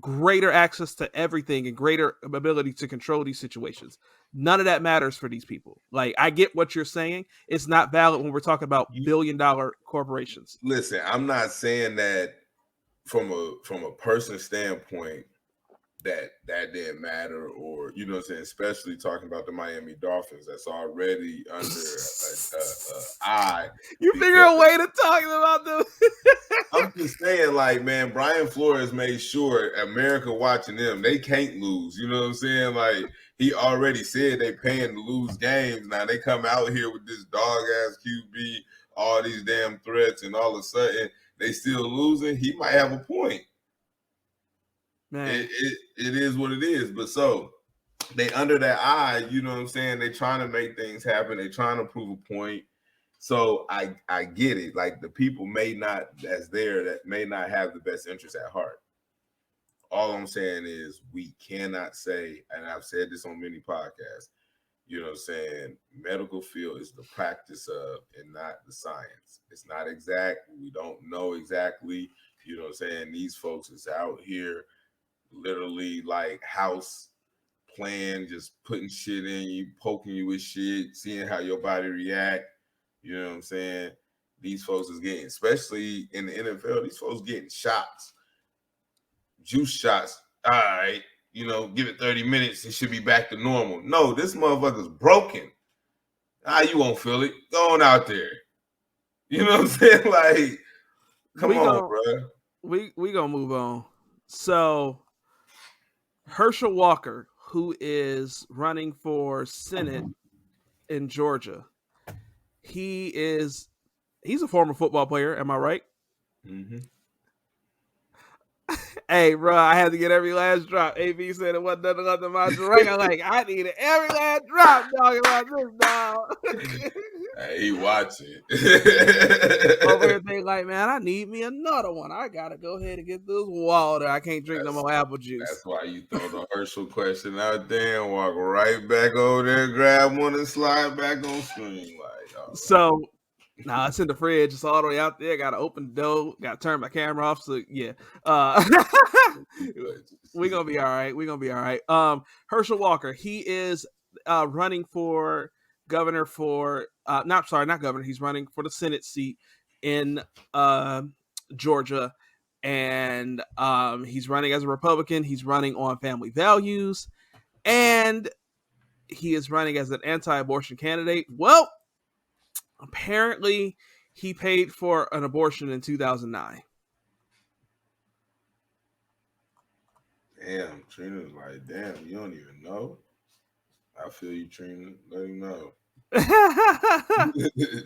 greater access to everything and greater ability to control these situations. None of that matters for these people. Like, I get what you're saying. It's not valid when we're talking about billion-dollar corporations. Listen, I'm not saying that from a person standpoint that didn't matter, or you know what I'm saying, especially talking about the Miami Dolphins that's already under eye. You figure a way to talk about them. I'm just saying, like, man, Brian Flores made sure America watching them, they can't lose. You know what I'm saying? Like, he already said they paying to lose games. Now they come out here with this dog-ass QB, all these damn threats, and all of a sudden they still losing. He might have a point. Man. It is what it is. But so they under that eye, you know what I'm saying? They trying to make things happen. They trying to prove a point. So I get it. Like, the people that may not have the best interest at heart. All I'm saying is we cannot say, and I've said this on many podcasts, you know what I'm saying, medical field is the practice of and not the science. It's not exact. We don't know exactly, you know what I'm saying? These folks is out here literally like house playing, just putting shit in you, poking you with shit, seeing how your body react. You know what I'm saying? These folks is getting, especially in the NFL, these folks getting shots, juice shots. All right, you know, give it 30 minutes, it should be back to normal. No, this motherfucker's broken. You won't feel it. Go on out there. You know what I'm saying? Like, come on, bro. We gonna move on. So, Herschel Walker, who is running for Senate in Georgia, he's a former football player. Am I right? Mm-hmm. Hey, bro, I had to get every last drop. AB said it wasn't nothing left in my drink. I'm like, I needed every last drop talking about this, dog. Hey, he watching. Over here, they like, man, I need me another one. I gotta go ahead and get this water. I can't drink no more apple juice. That's why you throw the Herschel question out there and walk right back over there, grab one, and slide back on screen. Like, oh, so. Nah, it's in the fridge. It's all the way out there. Got to open the door. Got to turn my camera off. So yeah, we're gonna be all right. Herschel Walker. He is running for governor for not governor. He's running for the Senate seat in Georgia, and he's running as a Republican. He's running on family values, and he is running as an anti-abortion candidate. Well, apparently, he paid for an abortion in 2009. Damn, Trina's like, damn, you don't even know? I feel you, Trina. Let him know.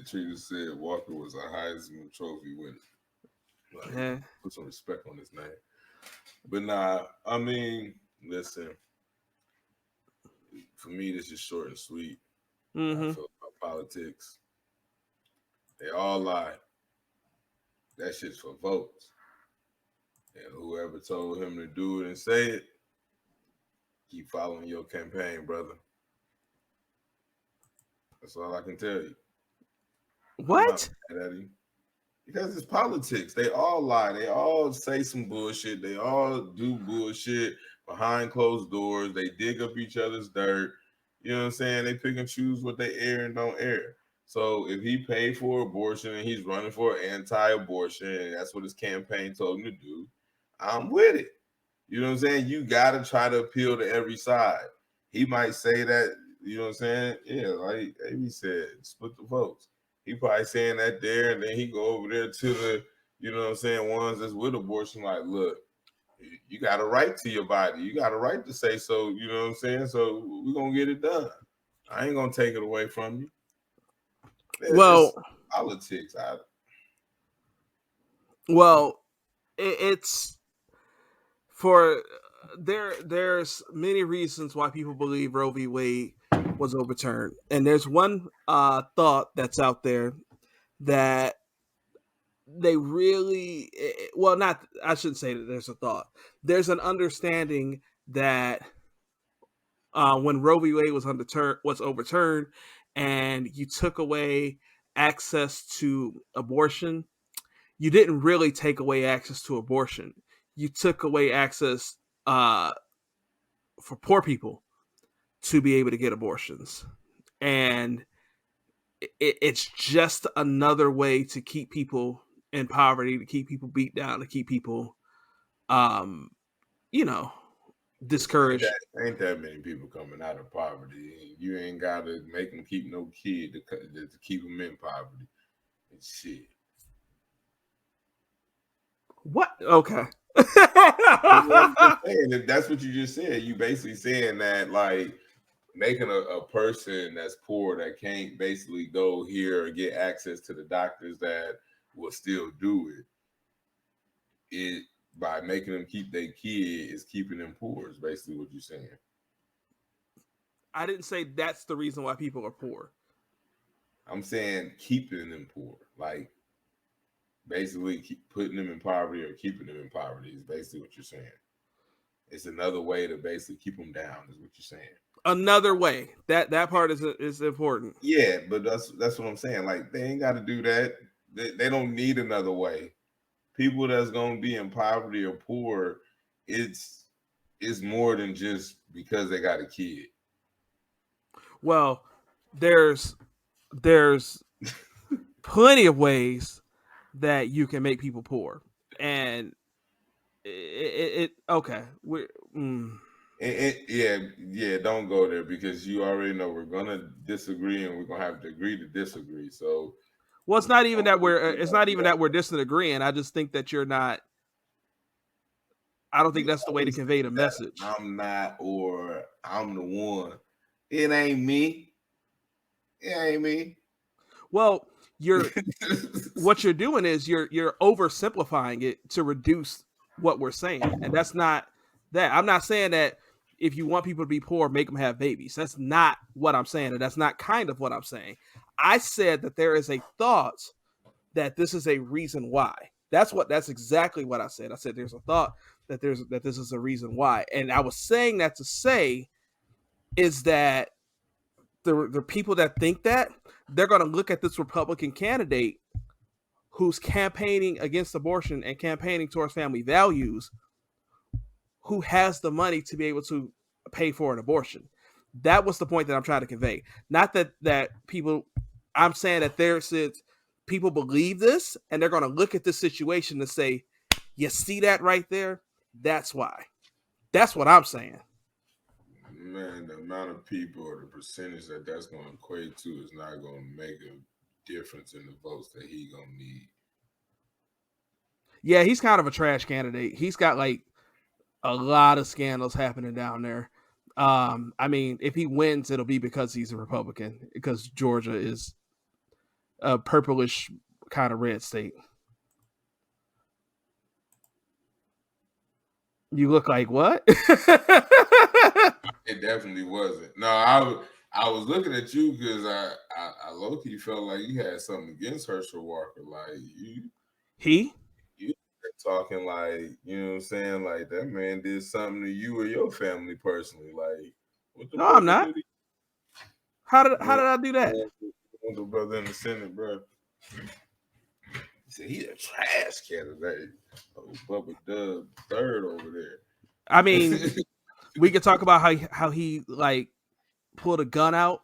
Trina said Walker was a Heisman Trophy winner. Like, yeah. Put some respect on his name. But nah, I mean, listen. For me, this is short and sweet. I feel about politics. They all lie. That shit's for votes. And whoever told him to do it and say it, keep following your campaign, brother. That's all I can tell you. What? I'm not mad at him. Because it's politics. They all lie. They all say some bullshit. They all do bullshit behind closed doors. They dig up each other's dirt. You know what I'm saying? They pick and choose what they air and don't air. So if he paid for abortion and he's running for anti-abortion, and that's what his campaign told him to do, I'm with it. You know what I'm saying? You got to try to appeal to every side. He might say that, you know what I'm saying? Yeah, like Amy said, split the votes. He probably saying that there, and then he go over there to the, you know what I'm saying, ones that's with abortion, like, look, you got a right to your body. You got a right to say so, you know what I'm saying? So we're going to get it done. I ain't going to take it away from you. Well, politics. It's for there's many reasons why people believe Roe v. Wade was overturned, and there's one thought that's out there that they really not. I shouldn't say that there's a thought. There's an understanding that when Roe v. Wade was overturned, and you took away access to abortion, you didn't really take away access to abortion. You took away access for poor people to be able to get abortions. And it's just another way to keep people in poverty, to keep people beat down, to keep people, discouraged. Ain't that many people coming out of poverty. You ain't got to make them keep no kid to keep them in poverty. And shit. What? Okay. If that's what you just said, you basically saying that, like, making a person that's poor that can't basically go here or get access to the doctors that will still do it by making them keep their kid is keeping them poor, is basically what you're saying. I didn't say that's the reason why people are poor. I'm saying keeping them poor, like basically keep putting them in poverty or keeping them in poverty is basically what you're saying. It's another way to basically keep them down, is what you're saying. Another way. That part is important. Yeah, but that's what I'm saying. Like, they ain't got to do that. They don't need another way. People that's gonna be in poverty or poor, it's more than just because they got a kid. Well, there's plenty of ways that you can make people poor, and it okay. Yeah, don't go there, because you already know we're gonna disagree, and we're gonna have to agree to disagree. So, well, it's not even that we're disagreeing. I just think that you're not. I don't think that's the way to convey the message. I'm not, or I'm the one. It ain't me. It ain't me. Well, what you're doing is you're oversimplifying it to reduce what we're saying, and that's not that. I'm not saying that if you want people to be poor, make them have babies. That's not what I'm saying, and that's not kind of what I'm saying. I said that there is a thought that this is a reason why. That's exactly what I said. I said there's a thought that this is a reason why, and I was saying that to say is that the people that think that, they're going to look at this Republican candidate who's campaigning against abortion and campaigning towards family values, who has the money to be able to pay for an abortion. That was the point that I'm trying to convey. Not that people, I'm saying that people believe this, and they're going to look at this situation and say, you see that right there? That's why. That's what I'm saying. Man, the amount of people or the percentage that's going to equate to is not going to make a difference in the votes that he going to need. Yeah, he's kind of a trash candidate. He's got like a lot of scandals happening down there. I mean, if he wins, it'll be because he's a Republican, because Georgia is a purplish kind of red state. You look like what? It definitely wasn't. No, I was looking at you because I low-key felt like you had something against Herschel Walker. Like, you talking like, you know what I'm saying? Like, that man did something to you or your family personally. Like, what the No, I'm not. How did I do that? The brother in the Senate, bro. He said he's a trash candidate. Oh, Bubba Dub third over there. I mean, we could talk about how he like pulled a gun out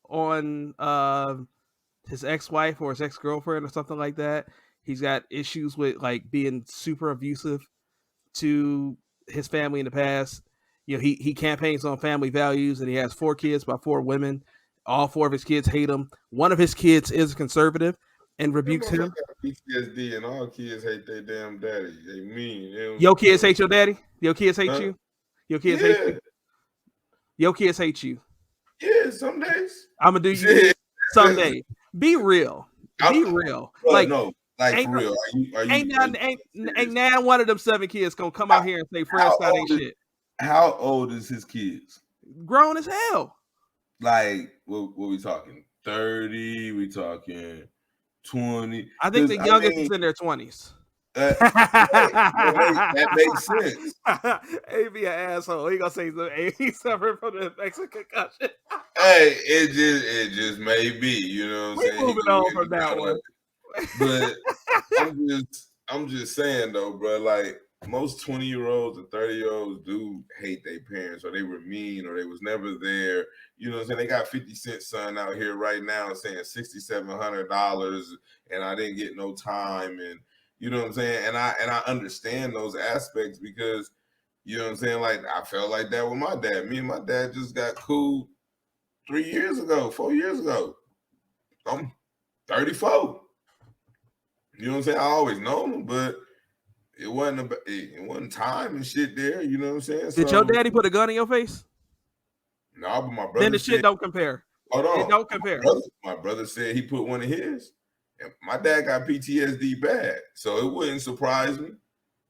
on his ex-wife or his ex-girlfriend or something like that. He's got issues with like being super abusive to his family in the past. You know, he campaigns on family values, and he has 4 kids by 4 women. All 4 of his kids hate him. One of his kids is conservative and rebukes him. PTSD, and all kids hate their damn daddy. They mean. Your kids hate your daddy? Your kids hate you? Your kids hate you? Your kids hate you? Yeah, some days. I'm gonna do you someday. Be real. Be real. Like no. Like for real, ain't now one of them 7 kids gonna come out here and say Fred Scott ain't shit. How old is his kids? Grown as hell. Like what we talking? 30? We talking 20? I think the youngest is in their 20s. That makes sense. He be an asshole. He gonna say he's suffering from the effects of concussion. Hey, it just may be. You know what I'm saying? Moving on from that one. But I'm just saying though, bro, like most 20-year-olds and 30-year-olds do hate their parents, or they were mean, or they was never there. You know what I'm saying? They got 50 Cent son out here right now saying $6,700 and I didn't get no time, and you know what I'm saying? And I understand those aspects because you know what I'm saying? Like I felt like that with my dad. Me and my dad just got cool 4 years ago. I'm 34. You know what I'm saying? I always known him, but it wasn't time and shit there. You know what I'm saying? Did your daddy put a gun in your face? No, but my brother. Then the shit don't compare. Hold on, it don't compare. My brother said he put one of his, and my dad got PTSD bad, so it wouldn't surprise me.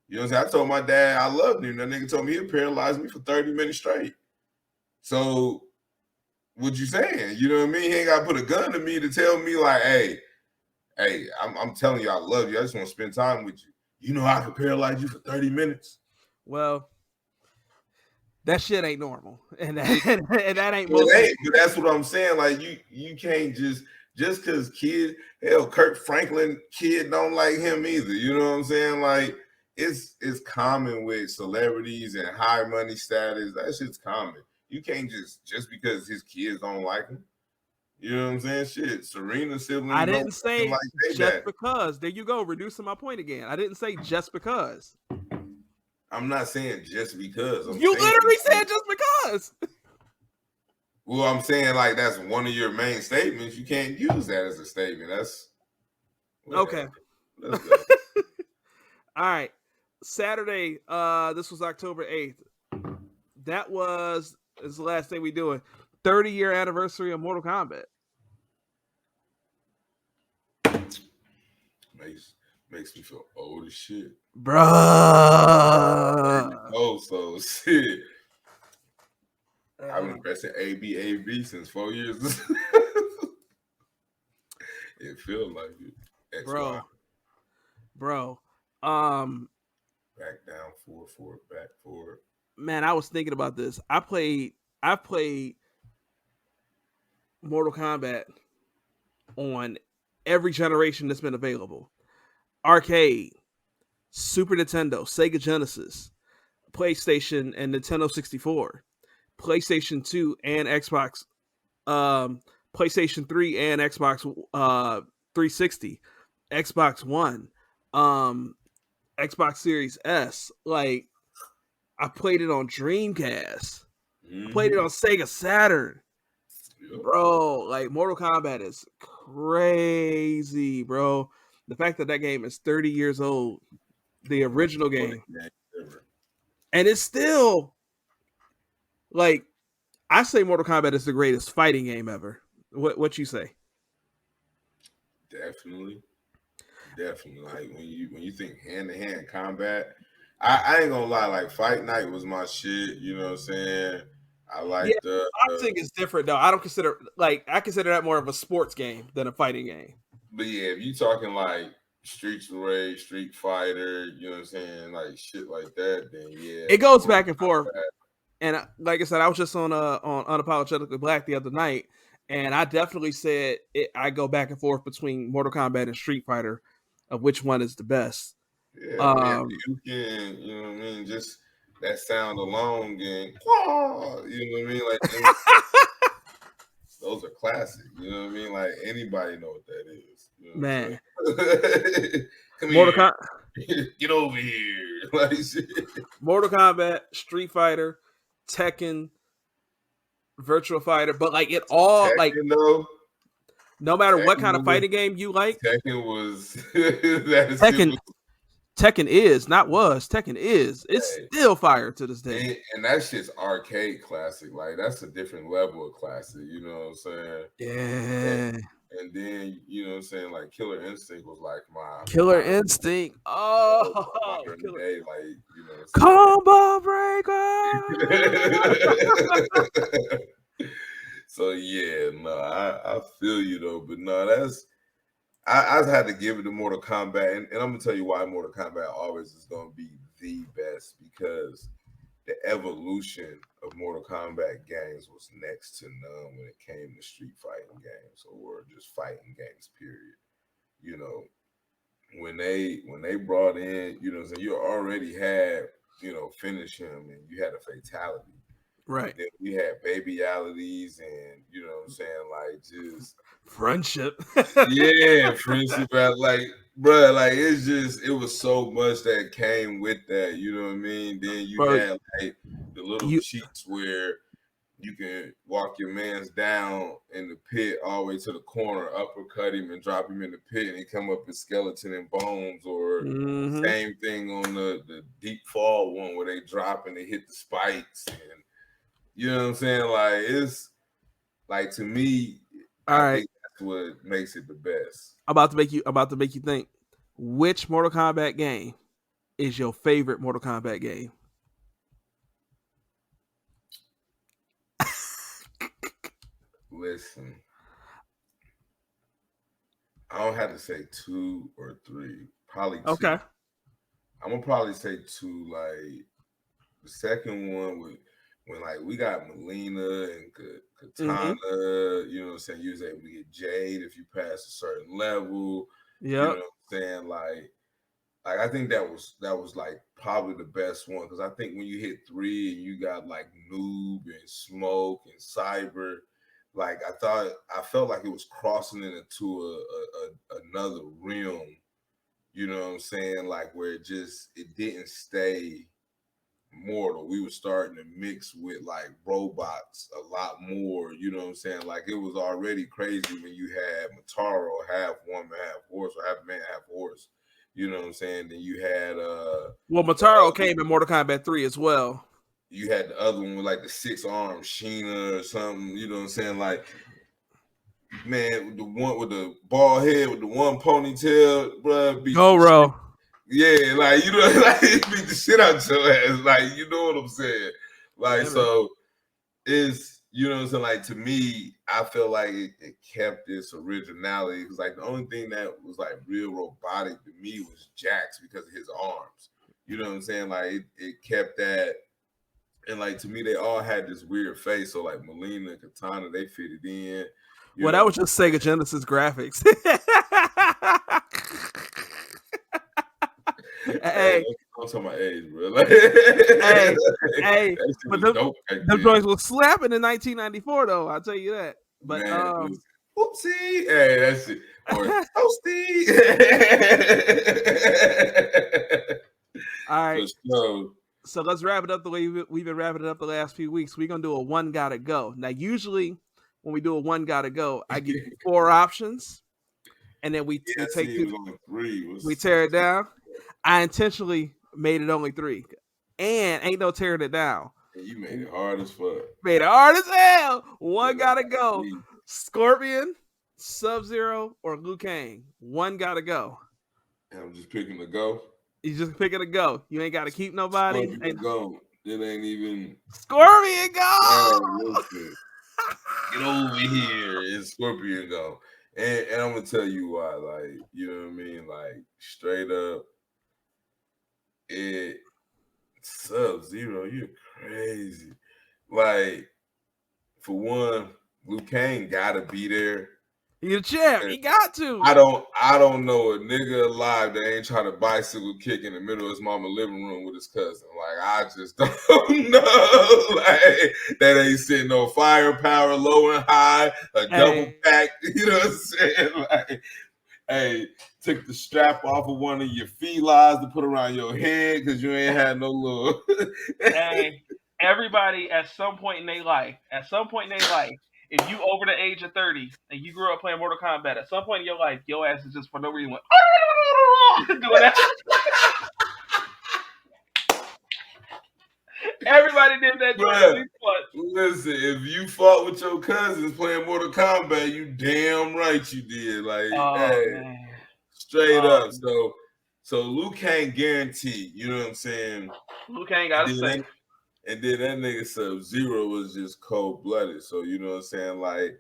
You know what I'm saying? I told my dad I loved him. That nigga told me he'd paralyze me for 30 minutes straight. So, what you saying? You know what I mean? He ain't got to put a gun to me to tell me like, hey, I'm telling you I love you. I just want to spend time with you. You know I could paralyze you for 30 minutes. Well, that shit ain't normal, and that ain't most. But that's what I'm saying. Like you can't just because kid, hell, Kirk Franklin kid don't like him either. You know what I'm saying? Like it's common with celebrities and high money status. That shit's common. You can't just because his kids don't like him. You know what I'm saying? Shit, Serena's siblings. I didn't say like just because. There you go, reducing my point again. I didn't say just because. I'm not saying just because. You literally said just because. Well, I'm saying like that's one of your main statements. You can't use that as a statement. That's okay. All right. Saturday, this was October 8th. This is the last thing we doing. 30-year anniversary of Mortal Kombat. Makes me feel old as shit. Bruh. Oh, so shit. I've been investing AB since 4 years. It feels like it. Bro. Back down, forward, back forward. Man, I was thinking about this. I played Mortal Kombat on every generation that's been available. Arcade, Super Nintendo, Sega Genesis, PlayStation and Nintendo 64, PlayStation 2 and Xbox, PlayStation 3 and Xbox 360, Xbox One, Xbox Series S. Like, I played it on Dreamcast. I played it on Sega Saturn. Bro, like Mortal Kombat is crazy, bro. The fact that game is 30 years old, the original game, and it's still like, I say Mortal Kombat is the greatest fighting game ever. What you say? Definitely. Like when you think hand-to-hand combat, I ain't gonna lie, like Fight Night was my shit. You know what I'm saying? I like the boxing is different though. I consider that more of a sports game than a fighting game. But yeah, if you talking like Streets of Rage, Street Fighter, you know what I'm saying, like shit like that, then yeah, it goes back and forth. And like I said, I was just on Unapologetically Black the other night, And I definitely said I go back and forth between Mortal Kombat and Street Fighter of which one is the best. Yeah, man, you can, you know what I mean? Just that sound alone, and you know what I mean? Like those are classic. You know what I mean? Like anybody know what that is. You know Man, what I'm saying? Come Mortal here, get over here. Like shit. Mortal Kombat, Street Fighter, Tekken, Virtual Fighter, but like it all Tekken, like though, no matter what kind of Tekken fighting game you like, Tekken was that Tekken was, Tekken is not was Tekken is it's still fire to this day. and that shit's arcade classic. Like that's a different level of classic. You know what I'm saying? Yeah. And then you know what I'm saying, like Killer Instinct was like my Killer Instinct. Oh, modern day, like you know, Combo Breaker. So yeah, no, I feel you though, but no, that's I had to give it to Mortal Kombat, and I'm gonna tell you why Mortal Kombat always is gonna be the best, because the evolution of Mortal Kombat games was next to none when it came to street fighting games or just fighting games, period. You know, when they brought in, you know, so you already had, you know, finish him and you had a fatality. Right. Then we had babyalities and you know what I'm saying, like just friendship. Yeah, friendship. Like, bruh, like it's just it was so much that came with that. You know what I mean? Then you had like the little cheats where you can walk your man's down in the pit all the way to the corner, uppercut him and drop him in the pit, and he come up with skeleton and bones. Or same thing on the deep fall one where they drop and they hit the spikes, and you know what I'm saying? Like it's like, to me, I think that's what makes it the best. I'm about to make you think. Which Mortal Kombat game is your favorite Mortal Kombat game? Listen, I don't have to say 2 or 3. Probably 2. Okay. I'm gonna probably say 2. Like the second one when like we got Melina and Katana, you know what I'm saying? You was able to get Jade if you pass a certain level. You know what I'm saying? Like I think that was like probably the best one, because I think when you hit 3 and you got like Noob and Smoke and Cyber, like I felt like it was crossing into another realm. You know what I'm saying? Like where it didn't stay mortal. We were starting to mix with like robots a lot more. You know what I'm saying? Like it was already crazy when you had Motaro, half woman, half horse, or half man, half horse. You know what I'm saying? Then you had well, Motaro came in Mortal Kombat 3 as well. You had the other one with like the 6-arm Sheena or something. You know what I'm saying? Like, man, the one with the bald head with the one ponytail, bro. Goro. Yeah, like, you know, like beat the shit out your ass. Like, you know what I'm saying? Like, so it's, you know what I'm saying? Like, to me, I feel like it kept its originality. Because like the only thing that was like real robotic to me was Jax, because of his arms. You know what I'm saying? Like it kept that. And like to me, they all had this weird face. So like Melina and Katana, they fitted in. Well, that was just Sega Genesis graphics. Hey, I'm talking about age, bro. Like, hey, but them joints was slapping in 1994, though. I'll tell you that. But man, oopsie, hey, that's it. Or toasty. All right. So let's wrap it up the way we've been wrapping it up the last few weeks. We're gonna do a one gotta go. Now, usually when we do a one gotta go, I give you 4 options, and then we take 2. We tear it down. I intentionally made it only 3, and ain't no tearing it down. You made it hard as fuck. Made it hard as hell. One gotta go. Scorpion, Sub-Zero, or Liu Kang. One gotta go. And I'm just picking to go. You just picking to go. You ain't got to keep nobody. Scorpion go. It ain't even. Scorpion go. Get over here. It's Scorpion go. And I'm gonna tell you why. Like, you know what I mean? Like, straight up, it Sub-Zero, you're crazy. Like, for one, Liu Kang gotta be there. He the champ. He got to. I don't know a nigga alive that ain't trying to bicycle kick in the middle of his mama living room with his cousin. Like, I just don't know. Like, that ain't sitting no firepower, low and high, a double pack. You know what I'm saying? Like, hey, took the strap off of one of your felines to put around your head because you ain't had no little. Hey, everybody at some point in their life, if you over the age of 30 and you grew up playing Mortal Kombat, at some point in your life, your ass is just for no reason went doing that. Everybody did that joint at least once. Listen, if you fought with your cousins playing Mortal Kombat, you damn right you did. Like, man. Straight up. So Liu Kang guaranteed, you know what I'm saying? Liu Kang got it safe. And then that nigga Sub-Zero was just cold-blooded. So, you know what I'm saying? Like,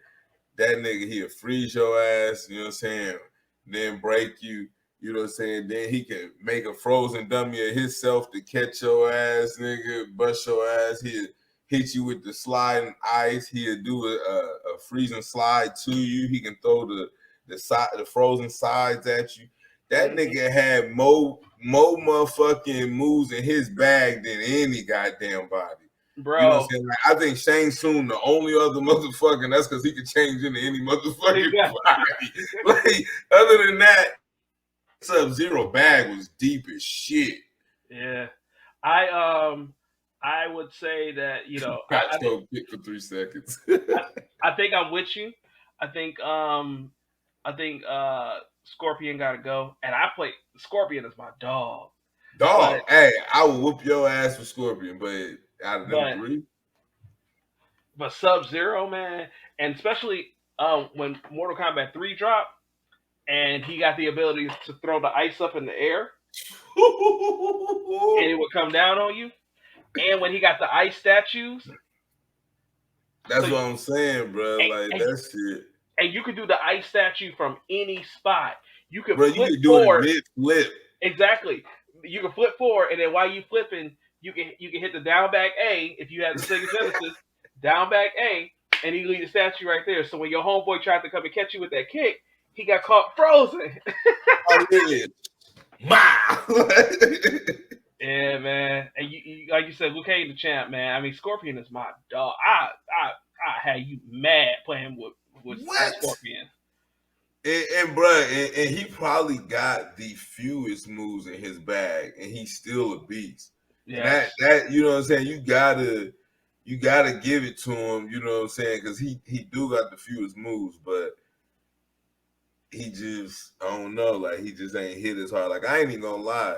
that nigga, he'll freeze your ass, you know what I'm saying? Then break you, you know what I'm saying? Then he can make a frozen dummy of himself to catch your ass, nigga, bust your ass. He'll hit you with the sliding ice. He'll do a freezing slide to you. He can throw the frozen sides at you. That nigga had more motherfucking moves in his bag than any goddamn body. Bro. You know what I'm saying? Like, I think Shang Tsung the only other motherfucker, and that's because he could change into any motherfucking body. Like, other than that, Sub-Zero bag was deep as shit. Yeah. I would say that, you know, I told Pick for 3 seconds. I think I'm with you. I think Scorpion gotta go. And Scorpion is my dog. Hey, I will whoop your ass for Scorpion, but out of them three. But Sub-Zero, man, and especially when Mortal Kombat 3 dropped, and he got the ability to throw the ice up in the air, and it would come down on you. And when he got the ice statues. That's what I'm saying, bro. Like, that shit. And you could do the ice statue from any spot. You could flip forward. You could do it mid-flip. Exactly. You can flip forward, and then while you flipping, you can hit the down back A if you have the Sega Genesis, down back A, and he leave the statue right there. So when your homeboy tried to come and catch you with that kick, he got caught frozen. Oh, yeah. Yeah, man. And you like you said, Liu Kang the champ, man. I mean, Scorpion is my dog. I had you mad playing with Scorpion. And bro, and he probably got the fewest moves in his bag, and he's still a beast. Yeah, that you know what I'm saying. You gotta give it to him. You know what I'm saying, because he do got the fewest moves, but he just, I don't know, like, he just ain't hit as hard. Like, I ain't even gonna lie.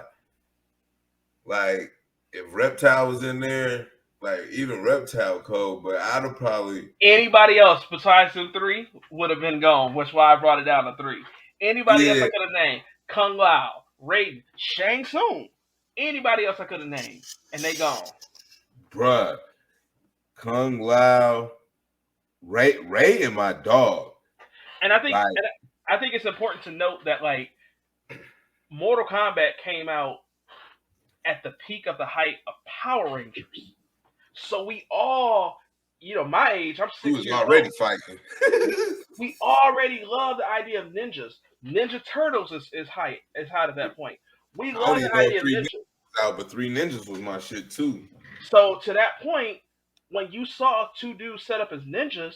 Like, if Reptile was in there, like, even Reptile cold, but I'd have probably... Anybody else besides them three would have been gone, which is why I brought it down to 3. Anybody else I could have named, Kung Lao, Raiden, Shang Tsung, anybody else I could have named, and they gone. Bruh, Kung Lao, Raiden my dog. And I think I think it's important to note that, like, Mortal Kombat came out at the peak of the height of Power Rangers. So we all, you know, my age, I'm 6 years old. He was already fighting. We already love the idea of ninjas. Ninja Turtles is high at that point. We love the idea of ninjas. But 3 Ninjas was my shit too. So to that point, when you saw 2 dudes set up as ninjas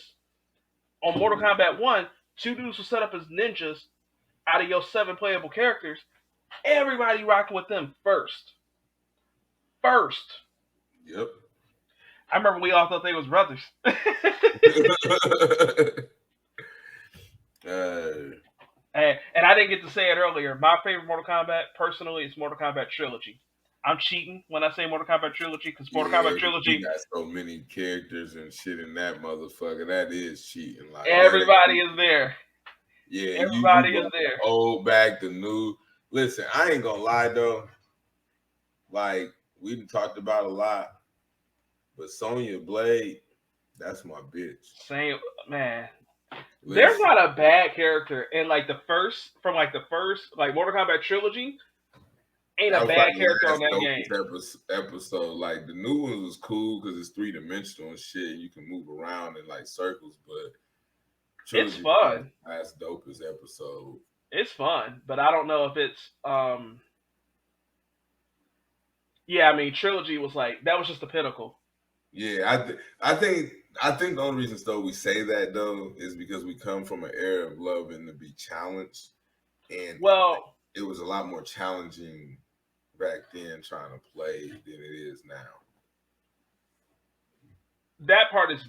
on Mortal Kombat 1, 2 dudes were set up as ninjas out of your 7 playable characters, everybody rocking with them first. Yep. I remember we all thought they was brothers. And I didn't get to say it earlier. My favorite Mortal Kombat, personally, is Mortal Kombat Trilogy. I'm cheating when I say Mortal Kombat Trilogy because Mortal Kombat Trilogy. You got so many characters and shit in that motherfucker. That is cheating. Like, everybody is there. Yeah, everybody is there. Old back to new. Listen, I ain't gonna lie though. Like, we done talked about a lot, but Sonya Blade, that's my bitch. Same, man. Listen. There's not a bad character in like the first Mortal Kombat Trilogy. ain't a bad character on that game. Episode, like the new one was cool because it's 3-dimensional and shit. You can move around in like circles, but it's fun. That's dopest episode. It's fun, but I don't know if it's yeah, I mean, Trilogy was like that was just the pinnacle. Yeah, I think the only reason though we say that though is because we come from an era of loving to be challenged, and it was a lot more challenging back then trying to play than it is now. That part is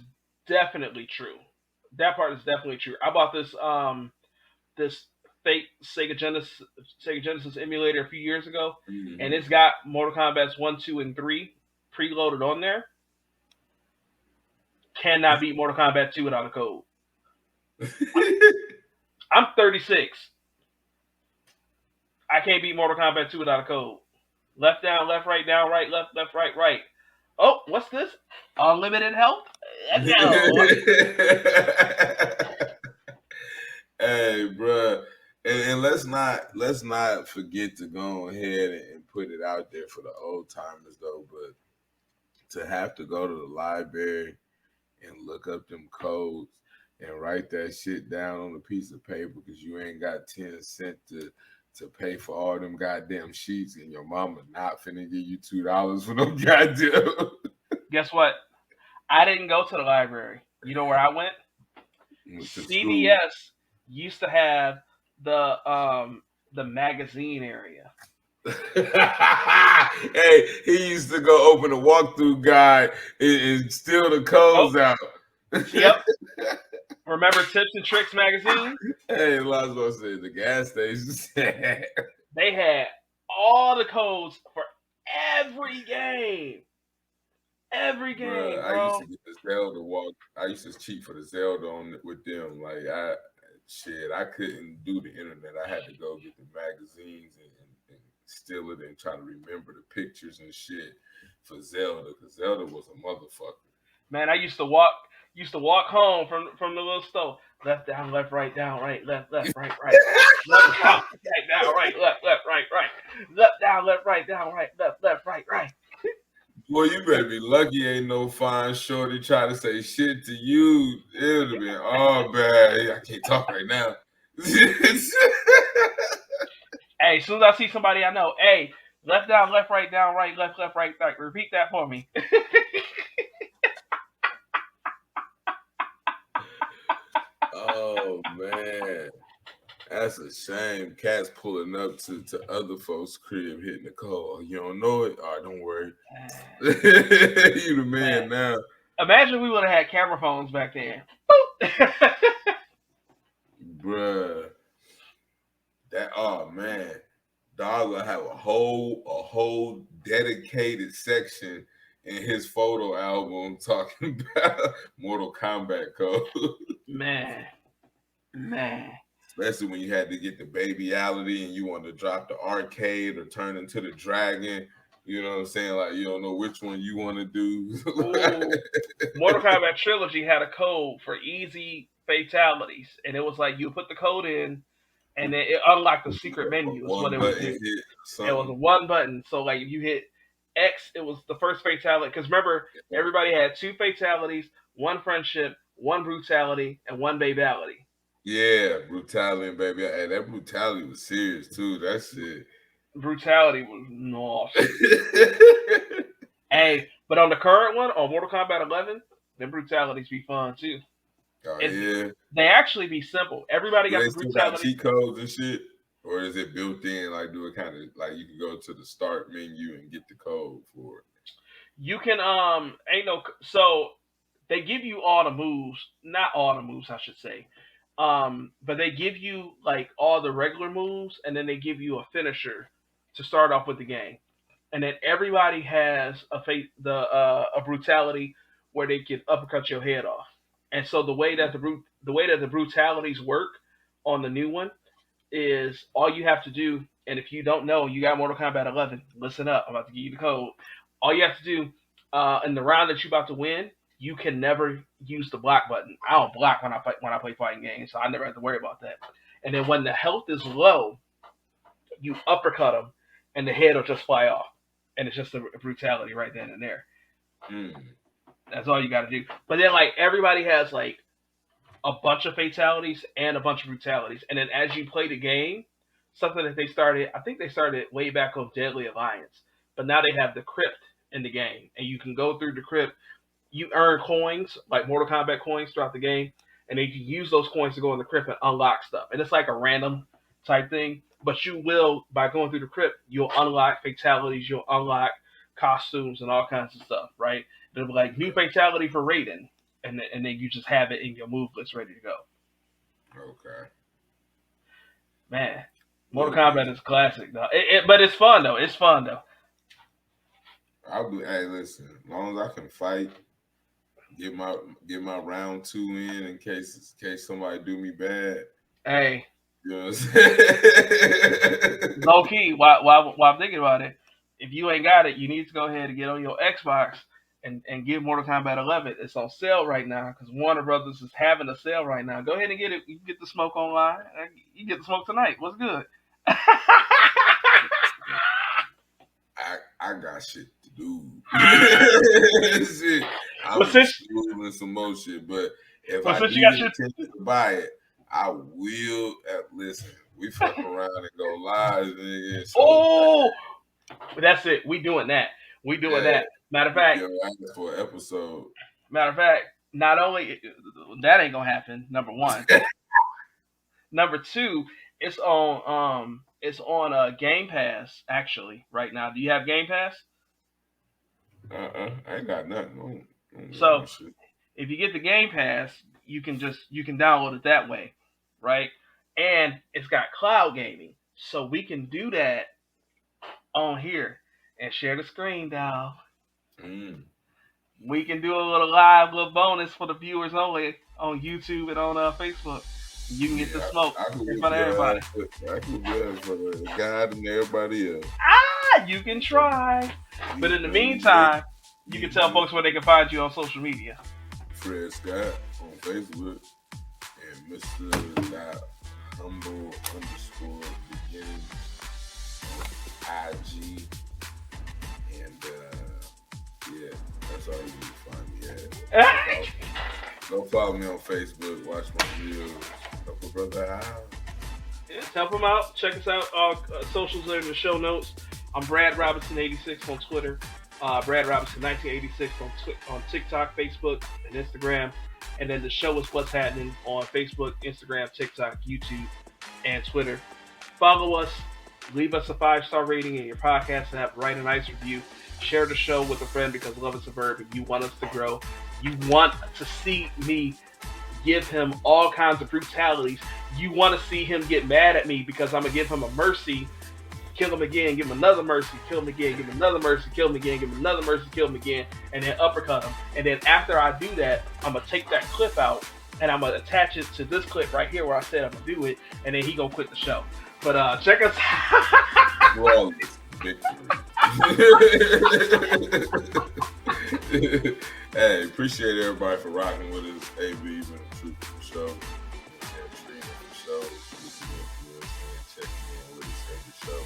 definitely true. I bought this this fake Sega Genesis emulator a few years ago, and it's got Mortal Kombat's 1, 2, and 3 preloaded on there. Cannot beat Mortal Kombat 2 without a code. I'm 36. I can't beat Mortal Kombat 2 without a code. Left down, left, right, down, right, left, right, right. Oh, what's this? Unlimited health? Hey, bro. And let's not forget to go ahead and put it out there for the old timers though, but to have to go to the library and look up them codes and write that shit down on a piece of paper because you ain't got 10 cents to pay for all them goddamn sheets and your mama not finna give you $2 for them goddamn. Guess what? I didn't go to the library. You know where I went? CVS used to have the magazine area. Hey, he used to go open a walkthrough guide and steal the codes out. Yep. Remember Tips and Tricks magazine? Hey, I was going to say the gas station. They had all the codes for every game. Every game, bro. I used to get the Zelda walk. I used to cheat for the Zelda with them. Like I couldn't do the internet. I had to go get the magazines and steal it and try to remember the pictures and shit for Zelda because Zelda was a motherfucker. Man, I used to walk home from the little store. Left, down, left, right, down, right, left, right, right. Left, down, right, left, right, right. Left, down, left, right, down, right, left, right, right. Boy, you better be lucky ain't no fine shorty try to say shit to you. It would have been all bad. I can't talk right now. Hey, as soon as I see somebody I know, hey, left, down, left, right, left, right, right. Repeat that for me. Oh, man. That's a shame. Cats pulling up to other folks' crib, hitting the call. You don't know it? All right, don't worry. You the man now. Imagine we would have had camera phones back then. Bruh. Man. Dog will have a whole dedicated section in his photo album talking about Mortal Kombat code. Man. Especially when you had to get the babyality and you wanted to drop the arcade or turn into the dragon. You know what I'm saying? Like, you don't know which one you want to do. Mortal Kombat Trilogy had a code for easy fatalities. And it was like you put the code in and then it unlocked the secret menu. Is what it was. It was one button. So, like, if you hit X, it was the first fatality. Because remember, everybody had 2 fatalities, 1 friendship, 1 brutality, and 1 babyality. Yeah, brutality and baby. Hey, that brutality was serious too. That shit. Brutality was awesome. Hey, but on the current one, on Mortal Kombat 11, the brutalities be fun too. Oh, yeah. They actually be simple. Everybody got the brutality. Got cheat codes and shit, or is it built in? Like, do it kind of like you can go to the start menu and get the code for it? You can so they give you all the moves, not all the moves, I should say. But they give you like all the regular moves, and then they give you a finisher to start off with the game. And then everybody has a brutality where they can uppercut your head off. And so the way that the brutalities work on the new one is all you have to do. And if you don't know, you got Mortal Kombat 11. Listen up, I'm about to give you the code. All you have to do in the round that you're about to win, you can never use the block button. I don't block when I play fighting games, so I never have to worry about that. And then when the health is low, you uppercut them, and the head will just fly off, and it's just a brutality right then and there. That's all you got to do. But then like everybody has like a bunch of fatalities and a bunch of brutalities, and then as you play the game, something that they started, I think they started way back on Deadly Alliance, but now they have the crypt in the game, and you can go through the crypt. You earn coins, like Mortal Kombat coins throughout the game, and then you can use those coins to go in the crypt and unlock stuff. And it's like a random type thing, but you will, by going through the crypt, you'll unlock fatalities, you'll unlock costumes and all kinds of stuff, right? It'll be like new fatality for Raiden, and then you just have it in your move list ready to go. Okay. Man, Mortal Kombat is classic, though. But it's fun, though. It's fun, though. Hey, listen, as long as I can fight, get my round 2 in case somebody do me bad. Hey. You know what I'm saying? Low key, while I'm thinking about it, if you ain't got it, you need to go ahead and get on your Xbox and get Mortal Kombat 11. It's on sale right now because Warner Brothers is having a sale right now. Go ahead and get it. You can get the smoke online. You get the smoke tonight. What's good? I got shit to do. Shit. I'm doing some more shit, but if I do get to buy it, I will. Listen, we fuck around and go live, nigga. So that's it. We doing that. We doing that. Matter of fact, for an episode. Matter of fact, not only that ain't gonna happen. Number one. Number two, it's on Game Pass actually right now. Do you have Game Pass? I ain't got nothing. So if you get the Game Pass, you can download it that way, right? And it's got cloud gaming, so we can do that on here and share the screen, dog. We can do a little bonus for the viewers only on YouTube and on Facebook. You can get the smoke in front of everybody. I can get it for the God and everybody else. You can try. But in the meantime, you can tell folks where they can find you on social media. Fred Scott on Facebook and Mr. Humble_beginning on IG. And that's all you need to find me at. Go follow me on Facebook. Watch my videos. Help a brother out. Yeah, help him out. Check us out. Our socials are in the show notes. I'm Brad Robinson86 on Twitter. Brad Robinson 1986 on TikTok, Facebook, and Instagram. And then the show is What's Hattnin on Facebook, Instagram, TikTok, YouTube, and Twitter. Follow us. Leave us a 5-star rating in your podcast app. Write a nice review. Share the show with a friend because love is suburban. You want us to grow. You want to see me give him all kinds of brutalities. You want to see him get mad at me because I'm going to give him a mercy, kill him again, give him another mercy, kill him again, give him another mercy, kill him again, give him another mercy, kill him again, and then uppercut him. And then after I do that, I'm going to take that clip out and I'm going to attach it to this clip right here where I said I'm going to do it, and then he going to quit the show. But check us out. Flawless victory. Hey, appreciate everybody for rocking with us. AB been a truth for the show. Streaming for the show. Checking in with us every show.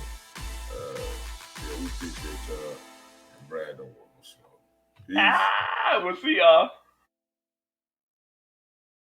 We appreciate y'all. And Brad don't want no smoke. Peace. We'll see y'all.